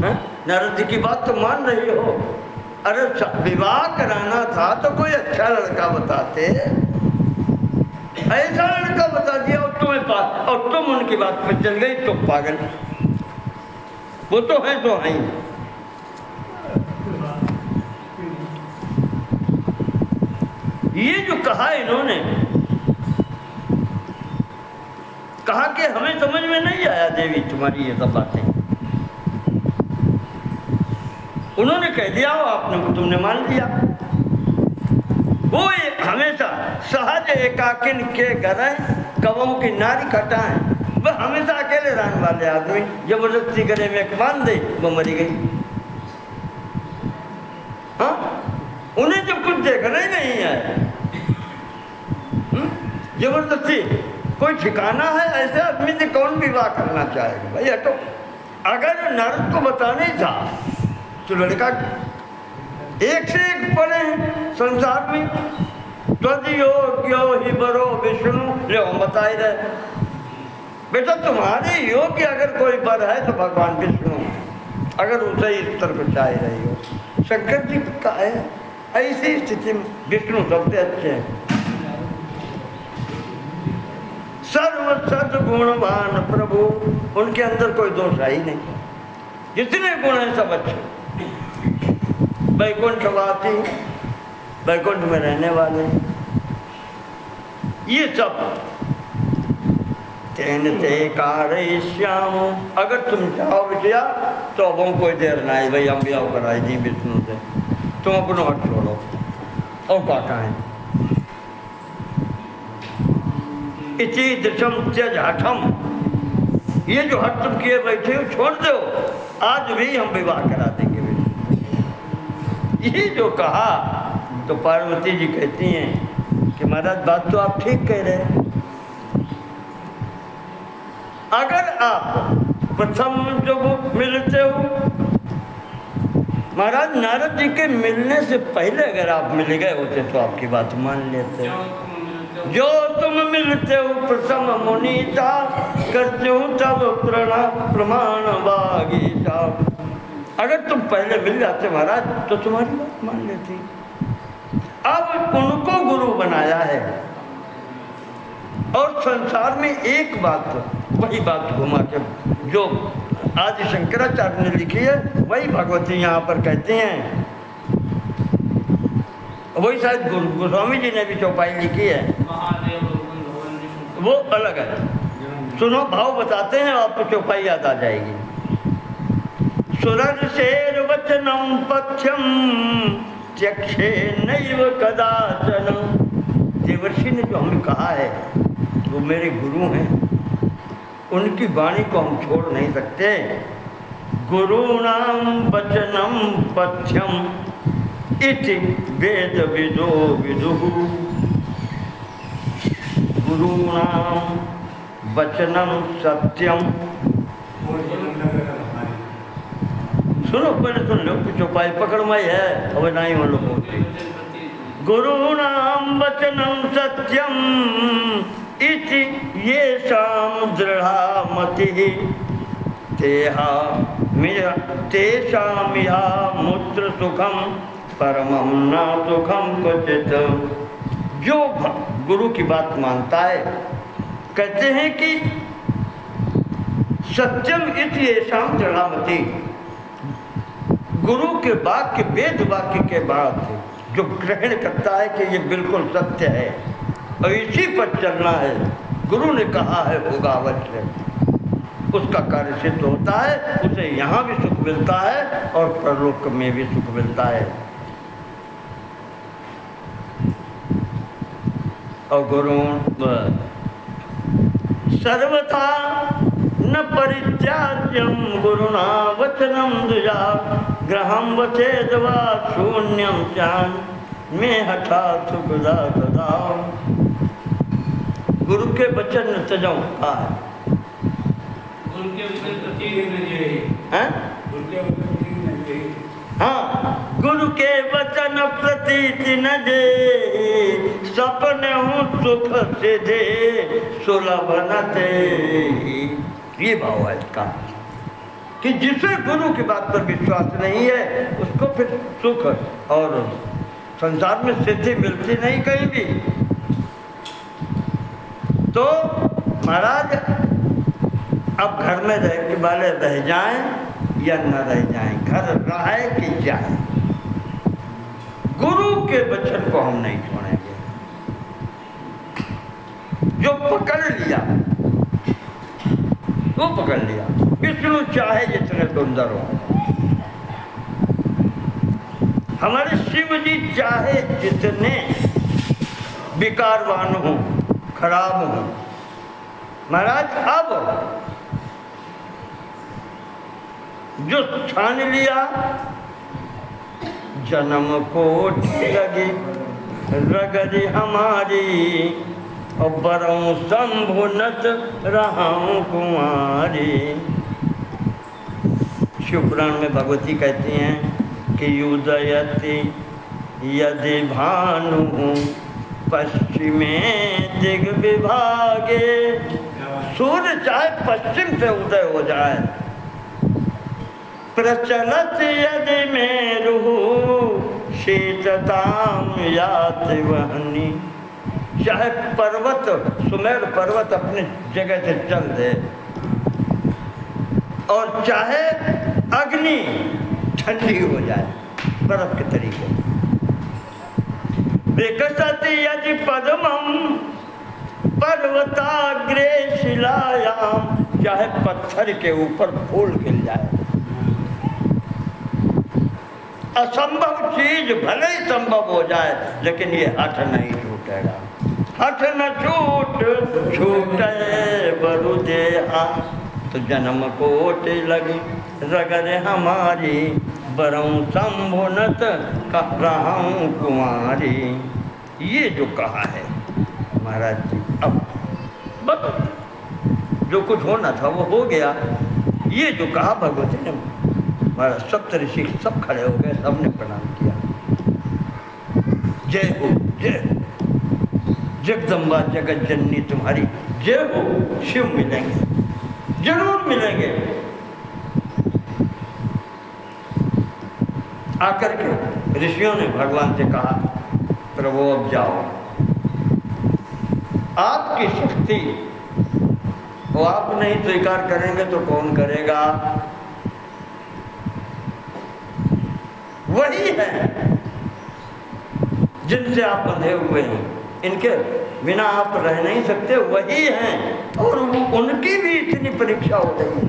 नारद जी की बात तो मान रही हो, अरे विवाह कराना था तो कोई अच्छा लड़का बताते, ऐसा लड़का बता दिया और तुम्हें पास, और तुम उनकी बात पे चल गई तो पागल। वो तो है तो है। ये जो कहा इन्होंने, कहा कि हमें समझ में नहीं आया देवी तुम्हारी ये सब बातें, उन्होंने कह दिया हो, आपने तुमने मान लिया। वो हमेशा सहज एकाकिन के गरे कवों की नारी खटाएं, वह हमेशा अकेले रहने वाले आदमी जबरदस्ती गले में एक बांध दे वो मरी गई। हाँ, उन्हें जब कुछ देखना ही नहीं है, जबरदस्ती कोई ठिकाना है, ऐसे आदमी से कौन विवाह करना चाहेगा भाई? हटो। अगर नारद को बताना ही था तो लड़का एक से एक पड़े संसार में, तद्योग्यो ही बरो विष्णु, ले हम बताए रहे बेटा तुम्हारे योग्य अगर कोई बर है तो भगवान विष्णु, अगर उसे इस स्तर को चाह रही हो। शंकर जी का है ऐसी स्थिति में विष्णु सबसे अच्छे हैं, सर्व सद्गुणवान प्रभु, उनके अंदर कोई दोष है ही नहीं, जितने गुण हैं सब अच्छे। वैकुंठवासी, वैकुंठ में रहने वाले, ये सब तेन ते कारयिष्याम, अगर तुम चाहो बिटिया तो अब हम कोई देर ना है भाई, हम ब्याह कराई दी विष्णु से, तुम अपना हट छोड़ो और काका है। इसी दृशम त्यज हठम, ये जो हट तुम किए बैठे हो छोड़ दो, आज भी हम विवाह करा देंगे। ये जो कहा तो पार्वती जी कहती हैं कि महाराज बात तो आप ठीक कह रहे हैं, अगर आप प्रथम जब मिलते हो, महाराज नारद जी के मिलने से पहले अगर आप मिल गए होते तो आपकी बात मान लेते। जो तुम मिलते हो प्रथम मुनीता, करते हो तब प्रमाण बागीता, अगर तुम पहले मिल जाते महाराज तो तुम्हारी बात मान लेती। अब उनको गुरु बनाया है और संसार में एक बात, वही बात घुमा के जो आदि शंकराचार्य ने लिखी है वही भगवती यहाँ पर कहते हैं, वही शायद गोस्वामी जी ने भी चौपाई लिखी है, वो अलग है। सुनो भाव बताते हैं, आपको चौपाई याद आ जाएगी। सुरर शेर वचनम पथ्यम चक्षे नैव कदाचन, देवर्षि ने जो हमें कहा है वो मेरे गुरु हैं, उनकी वाणी को हम छोड़ नहीं सकते। गुरुणाम वचनम पथ्यम इति वेद विदो विदुः, गुरुणाम वचनम सत्यम। सुनो पहले सुन लो, चौपाई पकड़वाई है अब नहीं हम लोग बोलते। गुरुणाम वचनम सत्यम इति ये शाम दृढ़ा मति, तेहा तेषामिहा मूत्र सुखम परमं न सुखम क्वचित्। जो गुरु की बात मानता है, कहते हैं कि सत्यम इति येषां दृढ़मति, गुरु के वाक्य वेद वाक्य के बाद जो ग्रहण करता है कि ये बिल्कुल सत्य है और इसी पर चलना है, गुरु ने कहा है होगा अवश्य, उसका कार्य सिद्ध होता है, उसे यहाँ भी सुख मिलता है और परलोक में भी सुख मिलता है। और गुरु सर्वथा न परित्याज्यम गुरुना वचनम द्विजा ग्रहम वचेद वा शून्यम चान में हठा सुखदा सदा। गुरु के वचन न त्यजो गुरु के वचन प्रतीति न जे सपने हूँ सुख सिधे सुलभ न दे। ये भाव है इसका कि जिसे गुरु की बात पर विश्वास नहीं है उसको फिर सुख और संसार में सिद्धि मिलती नहीं कहीं भी। तो महाराज अब घर में रहने वाले रह जाएं या न रह जाएं, घर रहे कि जाए, गुरु के वचन को हम नहीं छोड़ेंगे। जो पकड़ लिया वो पकड़ लिया। विष्णु चाहे जितने सुंदर हो, हमारे शिव जी चाहे जितने विकारवान हो, खराब हो, महाराज अब जो ठान लिया जन्म कोट लगी रगड़ी हमारी और बरऊँ संभुनत रहाऊँ कुमारी। शिवपुराण में भगवती कहती हैं कि युदयति यदि भानु पश्चिमे दिग विभागे, सूर्य चाहे पश्चिम से उदय हो जाए, प्रचलत यदि मेरु शीतताम याति वहनी, चाहे पर्वत सुमेर पर्वत अपनी जगह से चल दे और चाहे अग्नि ठंडी हो जाए बर्फ के तरीके। विकसति यदि पद्मम पर्वताग्रे शिलायाम, चाहे पत्थर के ऊपर फूल खिल जाए। असंभव चीज भले ही संभव हो जाए लेकिन ये हठ नहीं छूटेगा। हठ न छूटे बरु देहा, तो जन्म कोट लगी रगड़ हमारी बरऊँ संभुनत रहूँ कुमारी। ये जो कहा है महाराज जी, अब बस जो कुछ होना था वो हो गया। ये जो कहा भगवती ने, महाराज सप्त ऋषि सब खड़े हो गए, सबने प्रणाम किया। जय हो जय हो जगदम्बा जगत जननी तुम्हारी जय हो। शिव मिलेंगे, जरूर मिलेंगे। आकर के ऋषियों ने भगवान से कहा प्रभु अब जाओ, आपकी शक्ति वो आप नहीं स्वीकार करेंगे तो कौन करेगा। वही है जिनसे आप बंधे हुए हैं, इनके बिना आप रह नहीं सकते, वही हैं और उनकी भी इतनी परीक्षा हो रही है।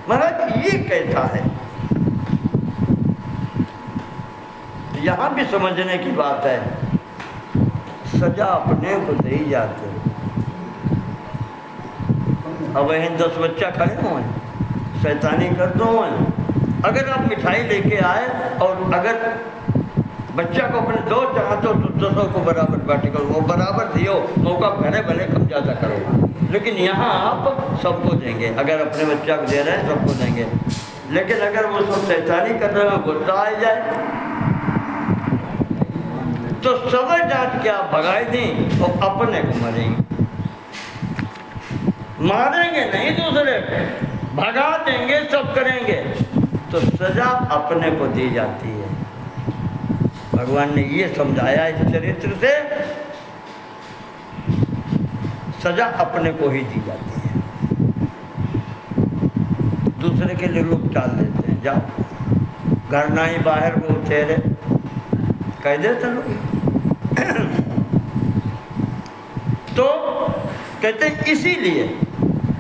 महाराज ये कैसा है, यहाँ भी समझने की बात है। सजा अपने को दे ही जाते। अब वहीं 10 बच्चा खड़े हुए हैं, शैतानी कर दो हैं। अगर आप मिठाई लेके आए और अगर बच्चा को अपने दो चाहते हो तो 10 को बराबर बांटी करो, वो बराबर दियो, मौका भले भले कम ज़्यादा करो। लेकिन यहाँ आप सबको देंगे, अगर अपने बच्चा को दे रहे हैं सबको देंगे। लेकिन अगर वो सब शैतानी कर रहे हो, गुस्सा आ जाए तो समझ जाट के आप भगाई दी और अपने को मरेंगे। मारेंगे नहीं दूसरे को, भगा देंगे, सब करेंगे। तो सजा अपने को दी जाती है। भगवान ने ये समझाया इस चरित्र से, सजा अपने को ही दी जाती है। दूसरे के लिए लोग टाल देते हैं, जाओ घर ना ही बाहर वो तेरे कह देते लोग। तो कहते हैं इसीलिए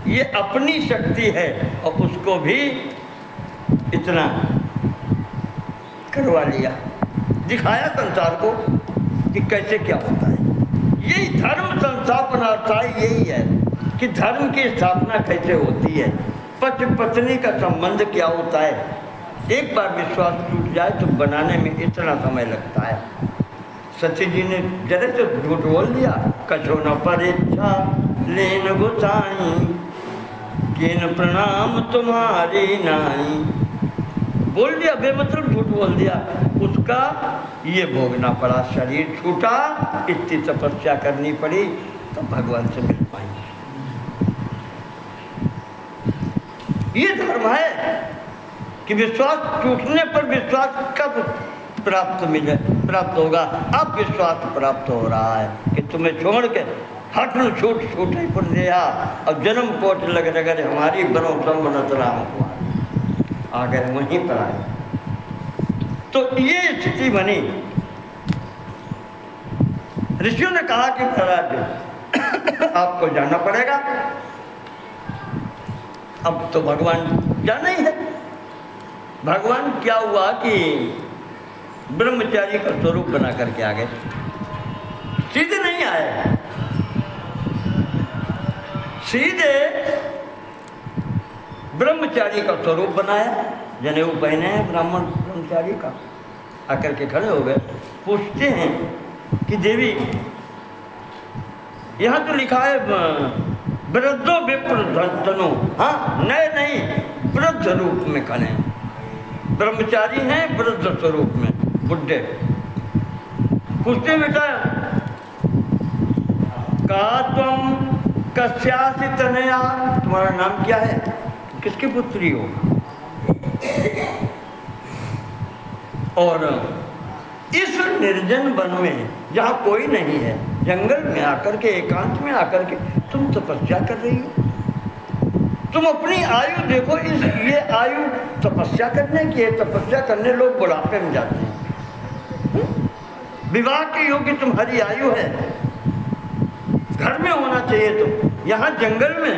ये अपनी शक्ति है और उसको भी इतना करवा लिया, दिखाया संसार को कि कैसे क्या होता है। यही धर्म संस्थापना था, यही है कि धर्म की स्थापना कैसे होती है, पति पत्नी का संबंध क्या होता है। एक बार विश्वास टूट जाए तो बनाने में इतना समय लगता है। सची जी ने जरा तो झूठ बोल दिया, कछो न परीक्षा लेन गुसाई, किन प्रणाम तुम्हारी नाई। बोल दिया, बेमतलब झूठ बोल दिया, उसका ये भोगना पड़ा, शरीर छूटा, इतनी तपस्या करनी पड़ी तो भगवान से मिल पाएंगे। ये धर्म है कि विश्वास टूटने पर विश्वास कब प्राप्त होगा। अब विश्वास प्राप्त हो रहा है कि तुम्हें छोड़ के हट छूट छूटे पर दिया अब जन्म कोट लग रहे हमारी बनो संबनत राम को आ गए, वहीं पर आए। तो ये स्थिति बनी। ऋषियों ने कहा कि महाराज आपको जाना पड़ेगा। अब तो भगवान जाना ही है। भगवान क्या हुआ कि ब्रह्मचारी का स्वरूप बना करके आ गए, सीधे नहीं आए, सीधे ब्रह्मचारी का स्वरूप बनाया, जनेऊ पहने हैं ब्राह्मण ब्रह्मचारी का, आकर के खड़े हो गए। पूछते हैं कि देवी यहाँ तो लिखा है वृद्धो विप्र धनो, हाँ नए नहीं वृद्ध रूप में खड़े, ब्रह्मचारी हैं वृद्ध स्वरूप में, बुढ़े। पूछते बेटा का तुम कस्यासि तनया, तुम्हारा नाम क्या है, किसकी पुत्री हो। और इस निर्जन वन में जहाँ कोई नहीं है, जंगल में आकर के एकांत में आकर के तुम तपस्या कर रही हो। तुम अपनी आयु देखो, इस ये आयु तपस्या करने की है। तपस्या करने लोग बुढ़ापे में जाते हैं। विवाह की योग्य तुम्हारी आयु है, घर में होना चाहिए। तुम यहाँ जंगल में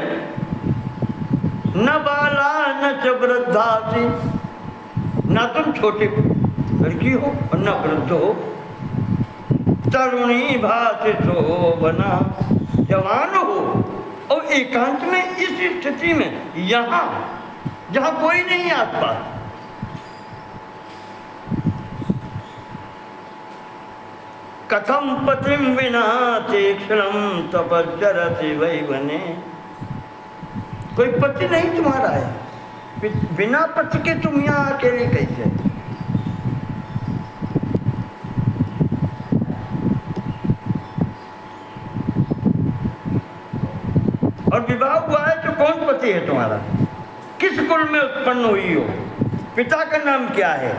न बाला न च वृद्धासी, ना तुम छोटी लड़की हो और न वृद्ध हो, तरुणी भाषि शोभना, जवान हो और एकांत में इस स्थिति में यहाँ जहाँ कोई नहीं आसपास। कथम पतिम विना तीक्ष्णम तपस्चरति वै वने, कोई पति नहीं तुम्हारा है, बिना पति के तुम यहाँ अकेले कैसे। और विवाह हुआ है तो कौन पति है तुम्हारा, किस कुल में उत्पन्न हुई हो, पिता का नाम क्या है।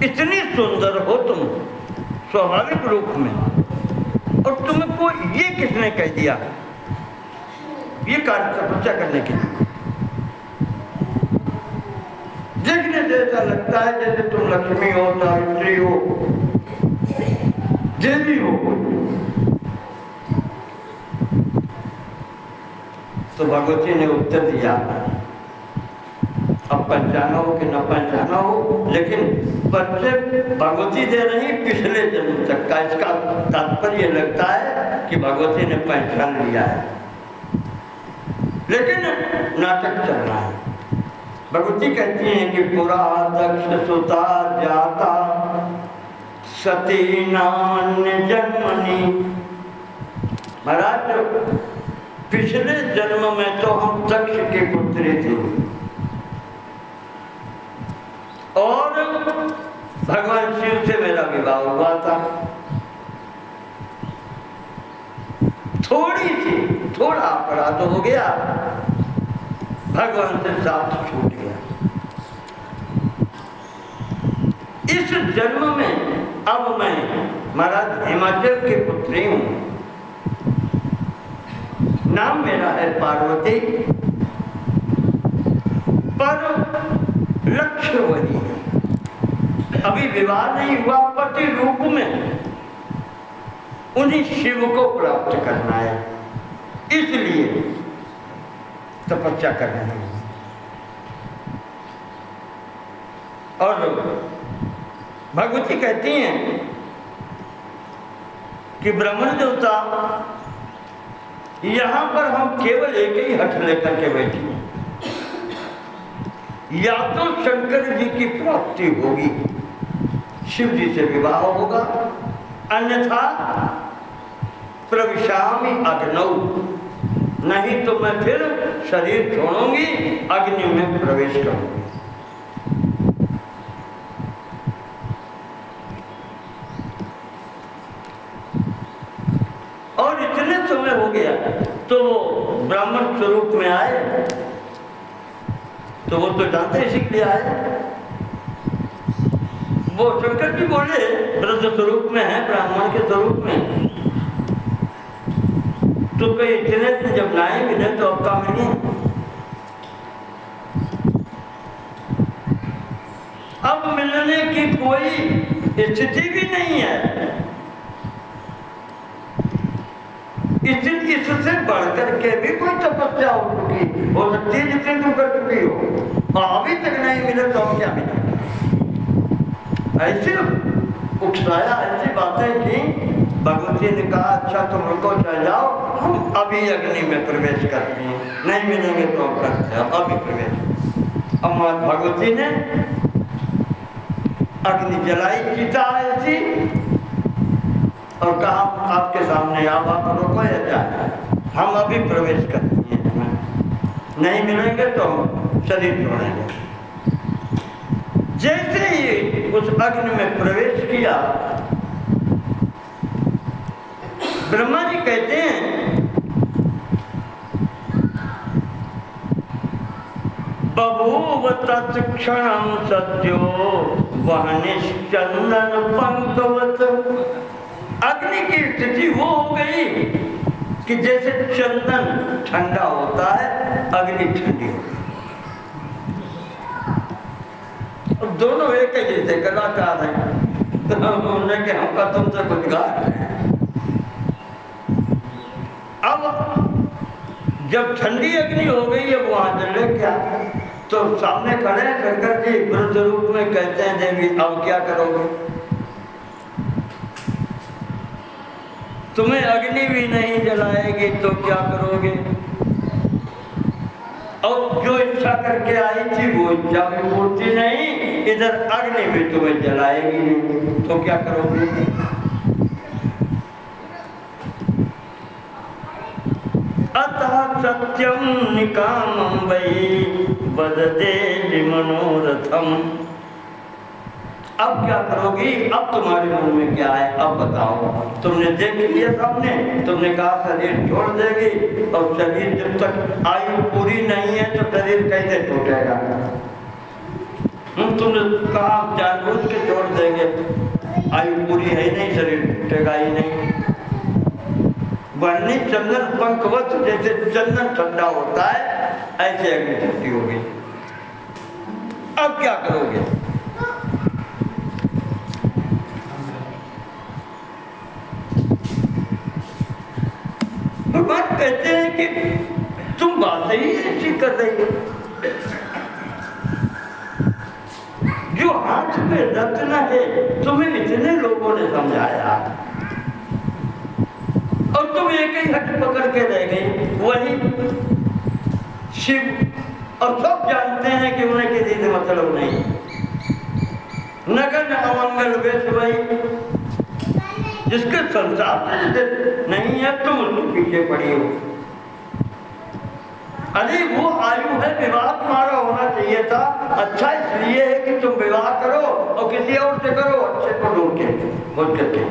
इतनी सुंदर हो तुम स्वाभाविक रूप में, और तुमको ये किसने कह दिया ये कार्य तपस्या करने के लिए। देखने से ऐसा लगता है जैसे तुम लक्ष्मी हो, सावित्री हो, देवी हो। तो भगवती ने उत्तर दिया, अब पहचाना हो कि न पहचाना हो, लेकिन बच्चे भगवती दे रही पिछले जन्म तक का। इसका तात्पर्य लगता है कि भगवती ने पहचान लिया है, लेकिन नाटक चल रहा है। भगवती कहती हैं कि पुरा दक्ष सुता जाता सती नान्य जन्मनी। महाराज पिछले जन्म में तो हम दक्ष के पुत्री थे और भगवान शिव से मेरा विवाह हुआ था। थोड़ा अपराध हो गया, भगवान से साथ छूट गया। इस जन्म में अब मैं महाराज हिमाचल की पुत्री हूं, नाम मेरा है पार्वती, पर लक्ष्य वही है। अभी विवाह नहीं हुआ, पति रूप में उन्हीं शिव को प्राप्त करना है, इसलिए तपस्या करना है। और भगवती कहती हैं कि ब्राह्मण देवता, यहां पर हम केवल एक ही हठ लेकर के बैठे हैं, या तो शंकर जी की प्राप्ति होगी, शिव जी से विवाह होगा, अन्यथा प्रविशामि अग्नौ, नहीं तो मैं फिर शरीर छोड़ूंगी, अग्नि में प्रवेश करूंगी। और इतने समय हो गया तो वो ब्राह्मण स्वरूप में आए, तो वो तो जानते इसीलिए आए। वो शंकर जी बोले ब्रह्म स्वरूप में है, ब्राह्मण के स्वरूप में, तो कई इतने दिन जब नाए मिले तो अब का मिले। अब मिलने की कोई स्थिति भी नहीं है, इससे बढ़कर के भी कोई तपस्या हो सकती है जितनी तुम कर चुकी हो, अभी तक नहीं मिले तो क्या मिले। ऐसे उकसाया, ऐसी बातें की। भगवती ने कहा अच्छा तुम रुको, चल जाओ, हम अभी अग्नि में प्रवेश करते हैं, नहीं मिलेंगे तो हम करते हैं अभी प्रवेश। अब भगवती ने अग्नि जलाई, चिता ऐसी, और कहा आपके सामने आप रोको या जाए, हम अभी प्रवेश करते हैं, नहीं मिलेंगे तो हम शरीर छोड़ेंगे। जैसे ही उस अग्नि में प्रवेश किया, ब्रह्मा जी कहते हैं बभूव तत्क्षणं सद्यो वहनिश्चंदन पंकवत। अग्नि की स्थिति वो हो गई कि जैसे चंदन ठंडा होता है, अग्नि ठंडी हो गई। दोनों एक ही जैसे कलाकार हैं, उन्होंने के हमका तुमसे कुछ गा रहे हैं। अब जब ठंडी अग्नि हो गई है, वहां जले क्या, तो सामने खड़े हैं शंकर जी वृद्ध रूप में, कहते हैं देवी अब क्या करोगे, तुम्हें अग्नि भी नहीं जलाएगी तो क्या करोगे, और जो इच्छा करके आई थी वो इच्छा भी पूर्ति नहीं, इधर अग्नि भी तुम्हें जलाएगी नहीं, तो क्या करोगे। अतः सत्यम निकामं वै वदते मनोरथम। अब क्या करोगी, अब तुम्हारे मन में क्या है, अब बताओ। तुमने देख लिया सामने, तुमने कहा शरीर छोड़ देगी, और शरीर जब तक आयु पूरी नहीं है तो शरीर कैसे छूटेगा। तुमने कहा जानबूझ के छोड़ देंगे, आयु पूरी है ही नहीं, शरीर छूटेगा ही नहीं। वर्णी चंदन पंखवत, जैसे चंदन ठंडा होता है ऐसे अग्नि ठंडी होगी। अब क्या करोगे। भगवान कहते हैं कि तुम बात ही ऐसी कर रही हो, जो हाथ में रत्न है तुम्हें इतने लोगों ने समझाया, और तुम एक ही हट पकड़ के रह गई, वही शिव। और सब जानते हैं कि उन्हें किसी से मतलब नहीं, नगन अमंगल वेश वही, जिसके संसार नहीं है तुम उनके पीछे पड़ी हो। अरे वो आयु है, विवाह तुम्हारा होना चाहिए था, अच्छा इसलिए है कि तुम विवाह करो और किसी और से करो, अच्छे को ढूंढ के खोज करके,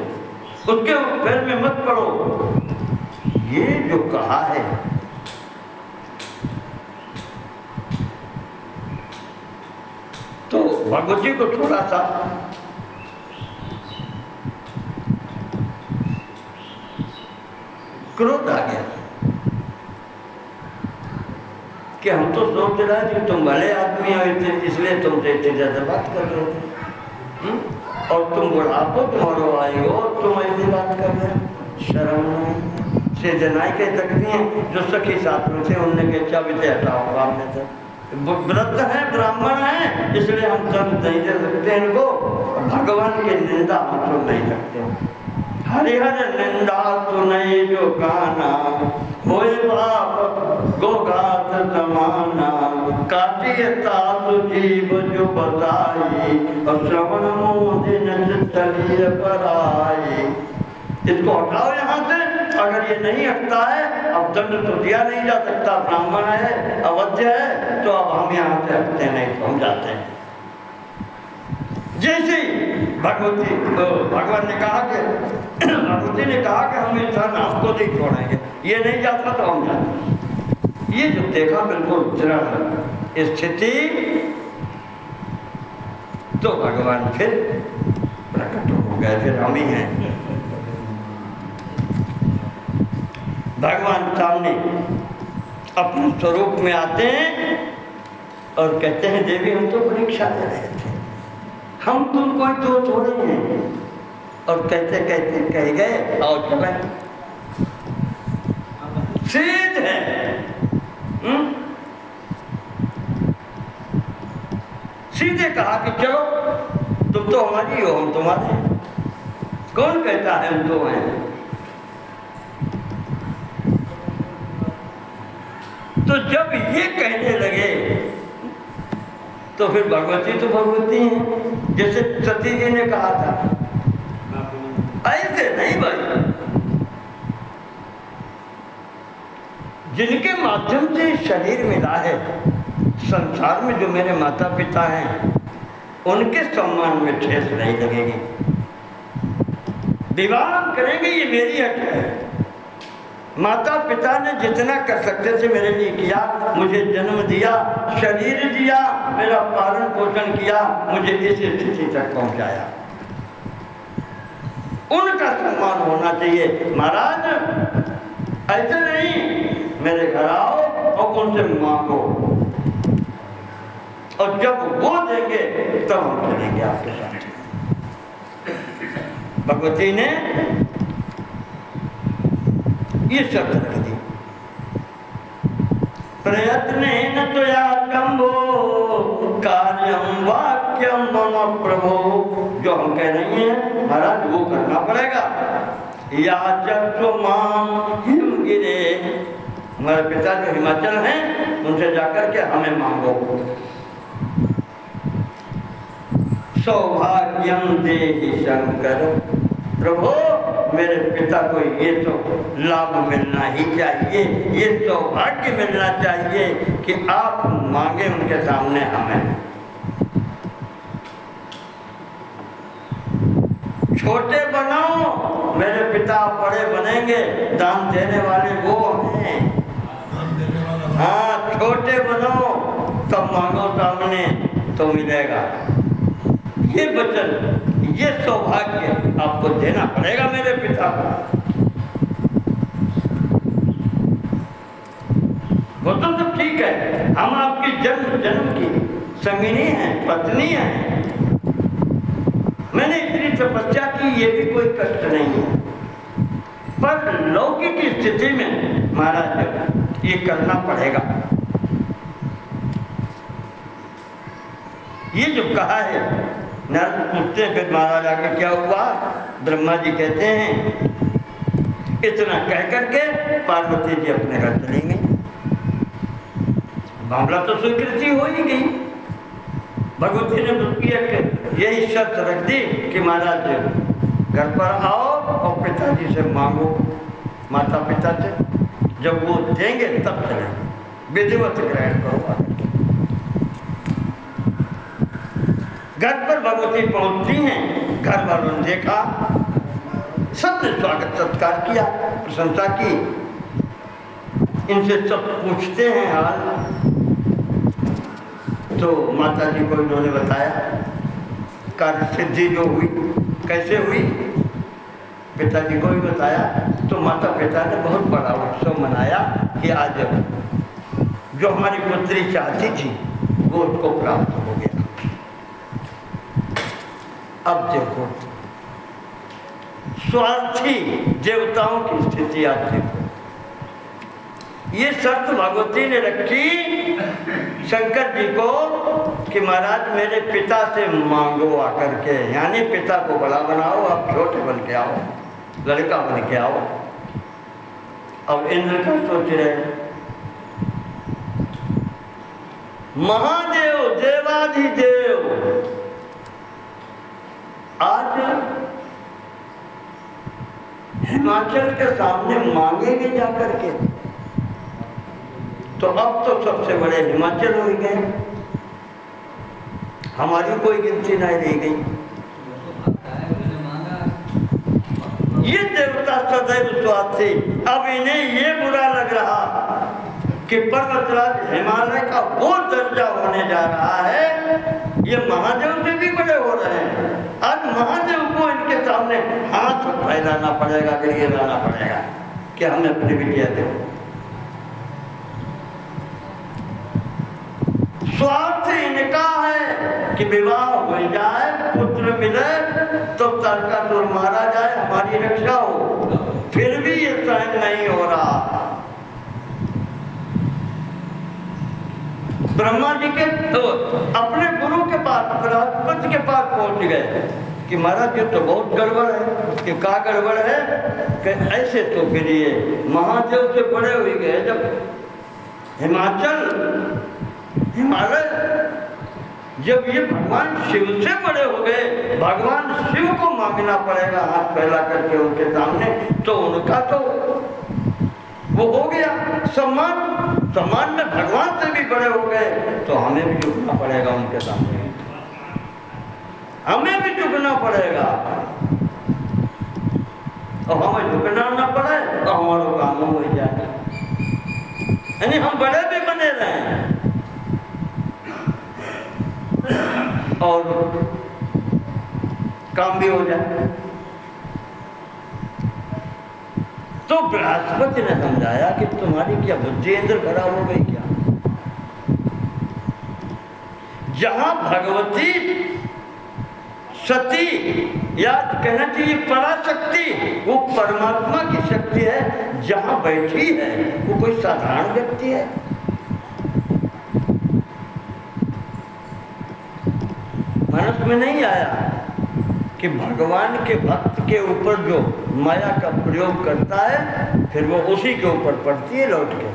उसके फेर में मत पड़ो। ये जो कहा है भगवती को थोड़ा सा क्रोध आ गया कि हम तो सोच रहे थे तुम भले आदमी हो, इसलिए तुमसे इतनी ज्यादा बात कर रहे थे, और तुम बुढ़ापो तुम्हारो आई हो और तुम ऐसी बात कर रहे हो, शर्म नहीं से जनाई कह सकती हैं। जो सखी साथ में थे उनने कहा क्या विजय हटाओ, हमने तो व्रत है, ब्राह्मण है, इसलिए हम दंड नहीं दे सकते इनको, भगवान की निंदा हम तो नहीं सकते। हरिहर निंदा सुनई जो गाना, होए बाप गोघात जमाना, काटिए तासु जीव जो बताई, और श्रवण मोदिन चलिए पराई। इसको हटाओ यहाँ से, अगर ये नहीं हटता है, अब दंड तो दिया नहीं जा सकता, ब्राह्मण है, अवध्य है, तो अब हम यहाँ से हटते नहीं, तो हम जाते हैं। जैसे भगवती भगवान ने कहा कि भगवती ने कहा कि हम इस धन आपको नहीं छोड़ेंगे, ये नहीं जाता तो हम जाते। ये जो देखा बिल्कुल दृढ़ स्थिति, तो भगवान फिर प्रकट हो गए, फिर हम ही हैं। भगवान सामने अपने स्वरूप में आते हैं और कहते हैं देवी हम तो परीक्षा दे रहे थे, हम तुमको तो छोड़े हैं, और कहते कहते कह गए और चले सीध है। सीधे कहा कि चलो तुम तो हमारी हो, हम तुम्हारे। कौन कहता है हम तो हैं? तो जब ये कहने लगे तो फिर भगवती तो भगवती हैं, जैसे सती जी ने कहा था, ऐसे नहीं भाई। जिनके माध्यम से शरीर मिला है, संसार में जो मेरे माता पिता हैं, उनके सम्मान में ठेस नहीं लगेगी। विवाह करेंगे ये मेरी हक है। माता पिता ने जितना कर सकते थे मेरे लिए किया, मुझे जन्म दिया, शरीर दिया, मेरा पालन पोषण किया, मुझे इस स्थिति तक पहुंचाया, उनका सम्मान होना चाहिए। महाराज ऐसे नहीं, मेरे घर आओ और उनसे मांगो, और जब वो देंगे तब हम चलेंगे आपके साथ। भगवती ने ये शब्द रख दी, प्रयत्न न तो याकम्भो कार्यम वाक्यम मम प्रभो। जो हम कह रही हैं महाराज वो करना पड़ेगा। याचक माम हिमगिरे, हमारे पिता जो हिमाचल हैं उनसे जाकर के हमें मांगो। सौभाग्यम देहि शंकर, प्रभु मेरे पिता को ये तो लाभ मिलना ही चाहिए, ये सौभाग्य मिलना चाहिए कि आप मांगे उनके सामने हमें। छोटे बनाओ, मेरे पिता बड़े बनेंगे, दान देने वाले वो हैं। हाँ, छोटे बनो तब मांगो सामने तो मिलेगा। ये वचन, ये सौभाग्य आपको देना पड़ेगा मेरे पिता को। वो तो सब ठीक है, हम आपकी जन्म की संगिनी हैं, पत्नी हैं, मैंने इतनी तपस्या की, ये भी कोई कष्ट नहीं है। पर लौकिक स्थिति में महाराज ये करना पड़ेगा। ये जो कहा है, नारद पूछते हैं फिर महाराज आगे क्या हुआ। ब्रह्मा जी कहते हैं, इतना कह करके पार्वती जी अपने घर चली गई। मामला तो स्वीकृति हो ही गई। भगवती ने यही शर्त रख दी कि महाराज घर पर आओ और पिताजी से मांगो, माता पिता से, जब वो देंगे तब चलेंगे, विधिवत ग्रहण करो। घर पर भगवती पहुंचती हैं, घर वालों ने देखा, सबने स्वागत सत्कार किया, प्रशंसा की। इनसे सब पूछते हैं हाल, तो माता जी को इन्होंने बताया, कार्य सिद्धि जो हुई कैसे हुई, पिताजी को भी बताया। तो माता पिता ने बहुत बड़ा उत्सव मनाया कि आज जो हमारी पुत्री चाहती थी वो उसको प्राप्त हो गया। अब देखो स्वार्थी देवताओं की स्थिति आप देखो। ये शर्त भगवती ने रखी शंकर जी को कि महाराज मेरे पिता से मांगो आकर के, यानी पिता को बड़ा बनाओ, आप छोटे बन के आओ, लड़का बन के आओ। अब इंद्र का सोच रहे, महादेव देवाधिदेव आज हिमाचल के सामने मांगेंगे जाकर के, तो अब तो सबसे बड़े हिमाचल हो गए, हमारी कोई गिनती नहीं रह गई। ये देवता सदैव स्वार्थी। अब इन्हें ये बुरा लग रहा कि पर्वतराज हिमालय का वो दर्जा होने जा रहा है, ये महादेव से भी बड़े हो रहे हैं। आज महादेव को इनके सामने हाथ फैलाना पड़ेगा, गिड़गिड़ाना पड़ेगा कि हमें अपनी बिटिया दो। स्वार्थ इनका है कि विवाह हो जाए, पुत्र मिले तो तारकासुर मारा जाए, हमारी रक्षा हो। फिर भी ये सहन नहीं हो रहा। ब्रह्मा जी के तो अपने गुरु के पास, बृहस्पति के पास पहुंच गए कि महाराज ये तो बहुत गड़बड़ है। कि क्या गड़बड़ है? कि ऐसे तो फिर ये महादेव से बड़े हुए गए, जब हिमालय जब ये भगवान शिव से बड़े हो गए, भगवान शिव को मांगना पड़ेगा हाथ फैला करके उनके सामने, तो उनका तो वो हो गया सम्मान में भगवान से भी बड़े हो गए, तो हमें भी झुकना पड़ेगा उनके सामने, हमें भी झुकना पड़ेगा। और हमें झुकना ना पड़े तो हमारा काम हो जाए, यानी हम बड़े भी बने रहे और काम भी हो जाए। तो बृहस्पति ने समझाया कि तुम्हारी क्या बुद्धि इंद्र खराब हो गई क्या? जहां भगवती सती या कहना चाहिए पराशक्ति, वो परमात्मा की शक्ति है, जहां बैठी है वो कोई साधारण व्यक्ति है? मनस में नहीं आया कि भगवान के भक्त के ऊपर जो माया का प्रयोग करता है फिर वो उसी के ऊपर पड़ती है लौट के।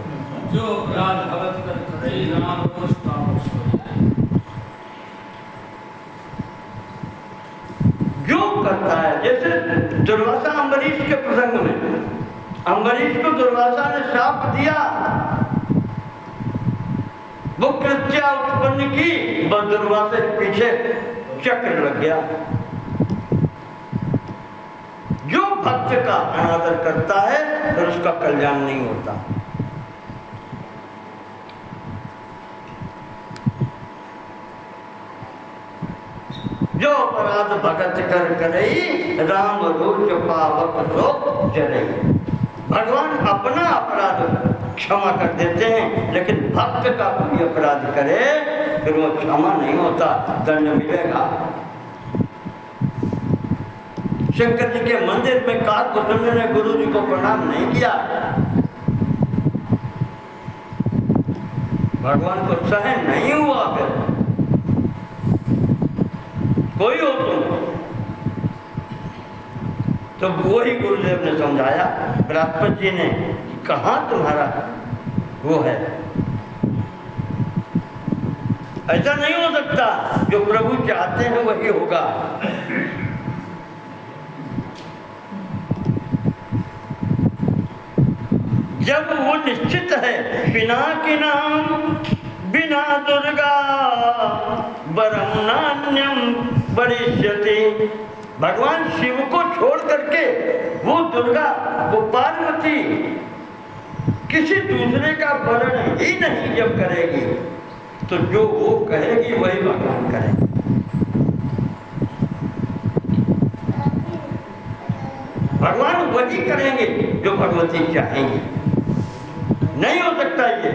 जो करता है, जैसे दुर्वासा अम्बरीश के प्रसंग में, अम्बरीश को दुर्वासा ने शाप दिया, वो कृत्या उत्पन्न की, बस दुर्वासा के पीछे चक्र लग गया। जो भक्त का अनादर करता है फिर उसका कल्याण नहीं होता। जो अपराध भगत कर करई, राम रोज पावक सो जरई। भगवान अपना अपराध क्षमा कर देते हैं, लेकिन भक्त का कोई अपराध करे फिर वो क्षमा नहीं होता, दंड मिलेगा। शंकर जी के मंदिर में काकभूषण ने गुरु जी को प्रणाम नहीं किया, भगवान को सहन नहीं हुआ। फिर कोई हो तो वही गुरुदेव ने समझाया, बृहस्पति जी ने, कहाँ तुम्हारा वो है, ऐसा नहीं हो सकता, जो प्रभु चाहते हैं वही होगा। जब वो निश्चित है, पिनाकी नाम बिना दुर्गा वरम नान्यम वरिष्यति। भगवान शिव को छोड़ करके वो दुर्गा, वो पार्वती किसी दूसरे का वरण ही नहीं जब करेगी तो जो वो कहेगी वही भगवान करेंगे। भगवान वही करेंगे जो भगवती चाहेंगे। नहीं हो सकता ये।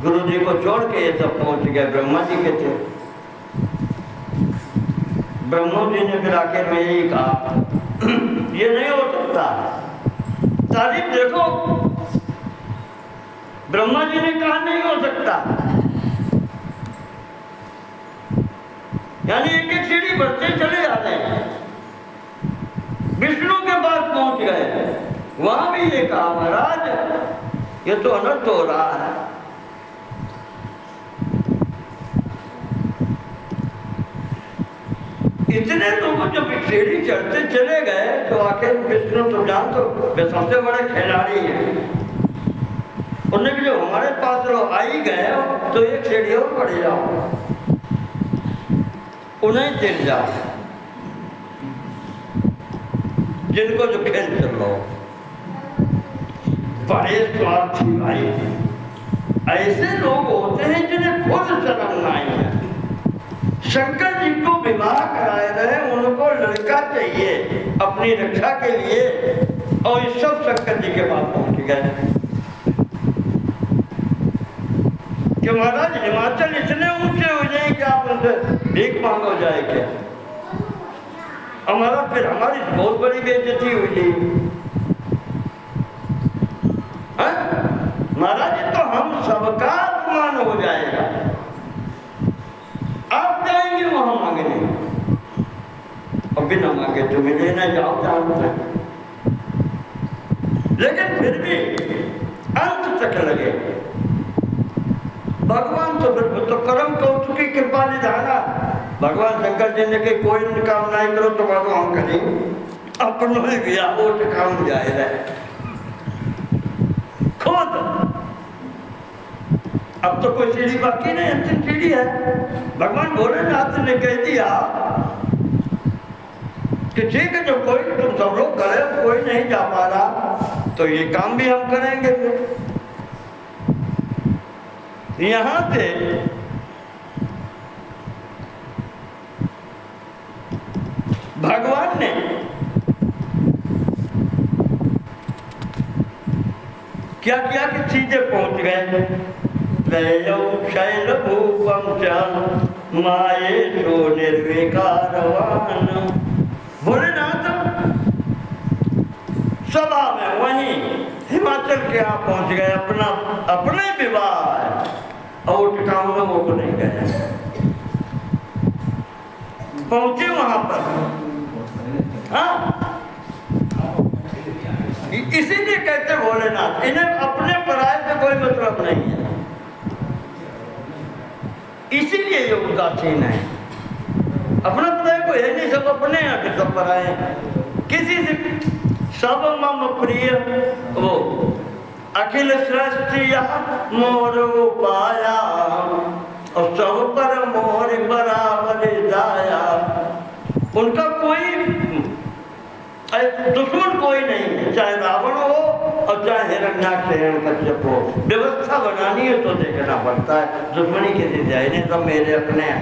गुरु जी को छोड़ के ये सब पहुंच गए, ब्रह्मा जी के थे। ब्रह्मा जी ने फिर आखिर में यही कहा ये नहीं हो सकता। तारीफ देखो, ब्रह्मा जी ने कहा नहीं हो सकता, यानी एक एक सीढ़ी बढ़ते चले जा रहे हैं। विष्णु के पास पहुंच गए, वहां भी ये कहा महाराज ये तो अनर्थ हो रहा है। इतने लोग जब सीढ़ी चढ़ते चले गए तो आखिर विष्णु तो जान तो वे सबसे बड़े खिलाड़ी हैं। उन्होंने भी जो हमारे पास लोग आ ही गए तो एक सीढ़ी और बढ़ जाओ, उन्हें चिर जाओ जिनको जो खेल चल लो। बड़े स्वार्थी भाई, ऐसे लोग होते हैं जिन्हें खुद शर्म नहीं है। शंकर जी को विवाह कराए रहे, उनको लड़का चाहिए अपनी रक्षा के लिए, और इस सब शंकर जी के पास पहुंच गए कि महाराज हिमाचल इतने ऊंचे हो जाए कि आप उनसे भीख मांगो जाए क्या? हमारा फिर हमारी बहुत बड़ी बेइज्जती हुई थी। महाराज तो हम सबका अपमान हो जाएगा, आप जाएंगे वहां मांगने और बिना मांगे तुम्हें लेना जाओ जानते। लेकिन फिर भी अंत तक लगे। भगवान तो फिर तो कर्म कौतुकी कृपा निधाना। भगवान शंकर जी ने कही कोई काम नहीं करो तो भगवान करेंगे, अपनों में भी वो काम जाए रहे खुद। अब तो कोई सीढ़ी बाकी नहीं, अंतिम सीढ़ी है। भगवान भोलेनाथ ने कह दिया कि ठीक है, जो कोई तुम सब लोग करे, कोई नहीं जा पा रहा तो ये काम भी हम करेंगे। यहां से भगवान ने क्या किया कि सीधे पहुंच गए। शैल भूपम माये सो निर्विकारवान। भोलेनाथ सभा में वहीं हिमाचल के यहाँ पहुंच गए, अपने विवाह और टिकाऊ में वो नहीं गए। पहुंचे वहां पर, हाँ इसीलिए कहते भोलेनाथ, इन्हें अपने पराये से कोई मतलब नहीं है, इसीलिए ये उदासीन है। अपना पराये को है नहीं, सब अपने हैं, फिर सब पराये किसी से। सब मम प्रिय वो अखिल सृष्टि मोर पाया, और सब पर मोर बराबर दाया। उनका कोई दुश्मन कोई नहीं है, चाहे रावण हो और चाहे हिरण्याक्ष हिरण्यकश्यप हो। व्यवस्था बनानी है तो देखना पड़ता है, दुश्मनी किसी से है नहीं, सब मेरे अपने हैं।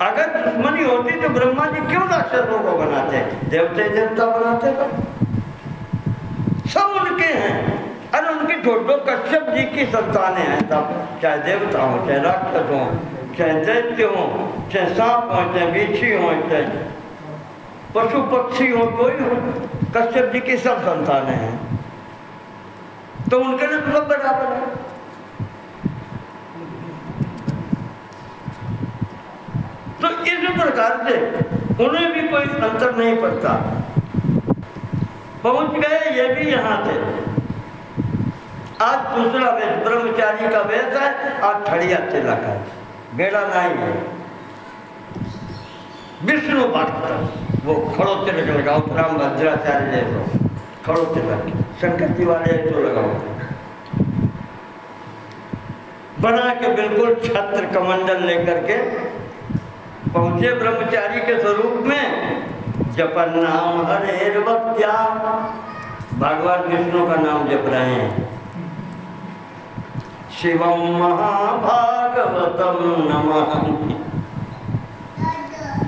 अगर दुश्मनी होती तो ब्रह्मा जी क्यों राक्षसों को बनाते? देवते देवता बनाते पर सब उनके हैं। अरे उनकी छोटो कश्यप जी की संतानें हैं सब, चाहे देवता हो, चाहे राक्षस हो, चाहे दैत्य हो, चाहे सांप हो, चाहे बिच्छी हो, चाहे पशु पक्षी हो, कोई हो, कश्यप जी की सब संतानें हैं, तो उनके लिए तो सब बराबर है। तो इस प्रकार से उन्हें भी कोई अंतर नहीं पड़ता। पहुंच गए ये भी यहां थे। आज दूसरा वेश ब्रह्मचारी का वेश है, आज ठड़िया तिलक है, बेड़ा नहीं है। विष्णु भक्त वो खड़ो तिलक लगाओ, राम भद्राचार्य जैसे खड़ो तिलक, शंकर जी वाले तो लगाओ, बना के बिल्कुल छत्र कमंडल लेकर के पहुंचे ब्रह्मचारी के स्वरूप में। जपन नाम हरे भक्त्या, भगवान विष्णु का नाम जप रहे हैं। शिवम महाभागवतम नमः।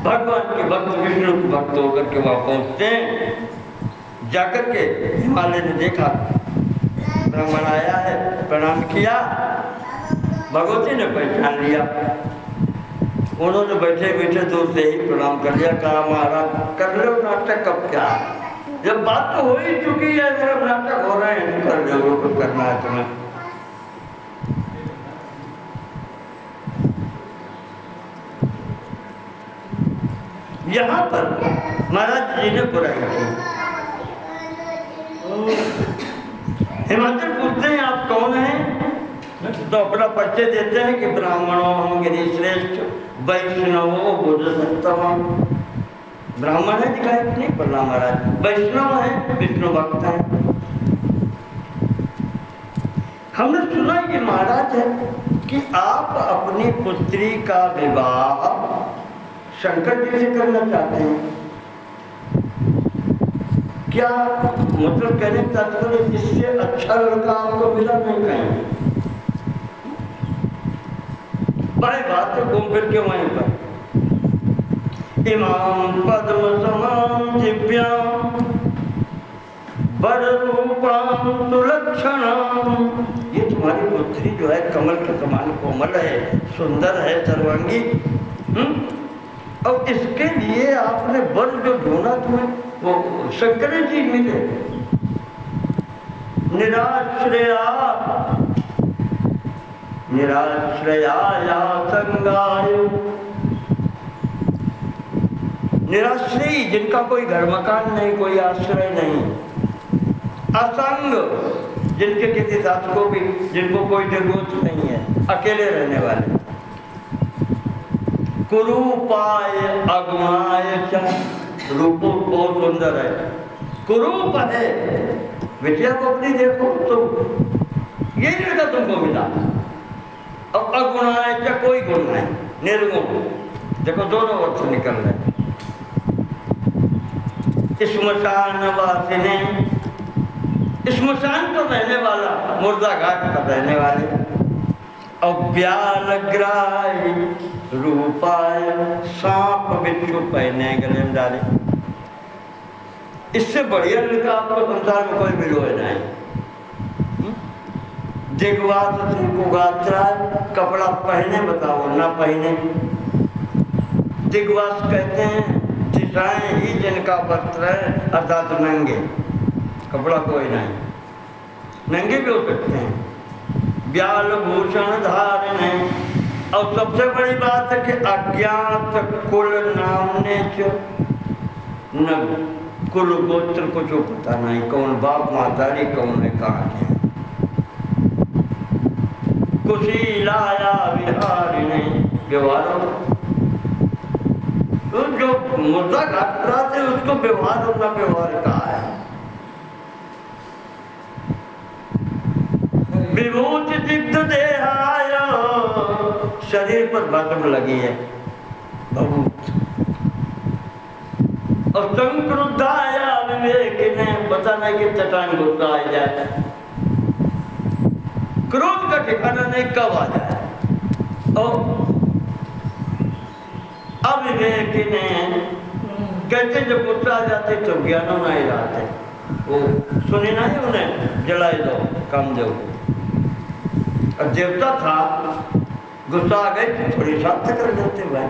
भगवान के भक्त विष्णु के भक्त होकर के वहां पहुंचते हैं। जाकर के हिमालय ने देखा ब्राह्मण आया है, प्रणाम किया। भगवती ने पहचान लिया। उन्होंने बैठे बैठे दूर से ही प्रणाम कर लिया। कहा महाराज कर लो नाटक, कब क्या, जब बात तो हो ही चुकी है, मेरा नाटक हो रहा है, कर लो कुछ करना है तुम्हें। यहाँ पर महाराज जी ने बुराई की। हिमाचल पूछते हैं आप कौन हैं, तो अपना परिचय देते हैं कि ब्राह्मणों हम गिरिश्रेष्ठ वैष्णवों बुद्धसत्तम। ब्राह्मण है दिखाई नहीं पड़ना महाराज, वैष्णव है, विष्णु भक्त है। हमने सुना ये महाराज है कि आप अपनी पुत्री का विवाह शंकर जी से करना चाहते हैं। क्या मतलब कहने का तात्पर्य इससे अच्छा लड़का आपको मिला नहीं कहीं? भाई बात है घूम फिर के वहीं पर। इमाम पद्म समान दिव्याम वर रूपाम सुलक्षणाम। ये तुम्हारी पुत्री जो है कमल के समान कोमल है, सुंदर है, सर्वांगी। और इसके लिए आपने वर जो ढूंढा तुम्हें वो शंकर जी मिले। निराश्रया निराश्रया संगायो, निराश्रयी जिनका कोई घर मकान नहीं, कोई आश्रय नहीं। असंग जिनके किसी साथ को भी, जिनको कोई जरूरत नहीं है, अकेले रहने वाले। कुरूपाय अगुणाय च, रूप बहुत सुंदर है, कुरूप है। बिटिया को अपनी देखो तो ये लड़का तुमको मिला। अब अगुणाय च, कोई गुण नहीं, निर्गुण। देखो दोनों अर्थ निकल रहे। श्मशान वासिने, श्मशान पर रहने वाला, मुर्दा घाट पर रहने वाले। अव्यालग्राय रूपाय, सांप बिच्छू पहने गले में डाले। इससे बढ़िया लड़का आपको संसार में कोई मिलो है नहीं। दिग्वास कुगात्राय, कपड़ा पहने बताओ ना पहने। दिग्वास कहते हैं दिशाएं ही जिनका वस्त्र है, अर्थात नंगे, कपड़ा कोई नहीं, नंगे भी हो सकते हैं। व्याल भूषण धारण। और सबसे बड़ी बात है कि अज्ञात कुल नामने च, न कुल गोत्र को जो पता नहीं, कौन बाप मातारी कौन है, कहाँ के। कुशीलाया विहारिणी, व्यवहार तो जो मुर्दा घाट थे उसको व्यवहार और न व्यवहार कहा है। विभूति दिग्ध देहाय, शरीर पर भस्म लगी है बहुत। और संक्रुद्धाया विवेक ने, पता नहीं कि चटान गुस्सा आ जाए, क्रोध का ठिकाना नहीं कब आ जाए। और अविवेक ने कहते जब गुस्सा आ जाते तो ज्ञान नहीं रहते। वो सुनी नहीं उन्हें, जलाए दो काम दो। और देवता था, गुस्सा आ गई तो थोड़ी शांत कर देते भाई,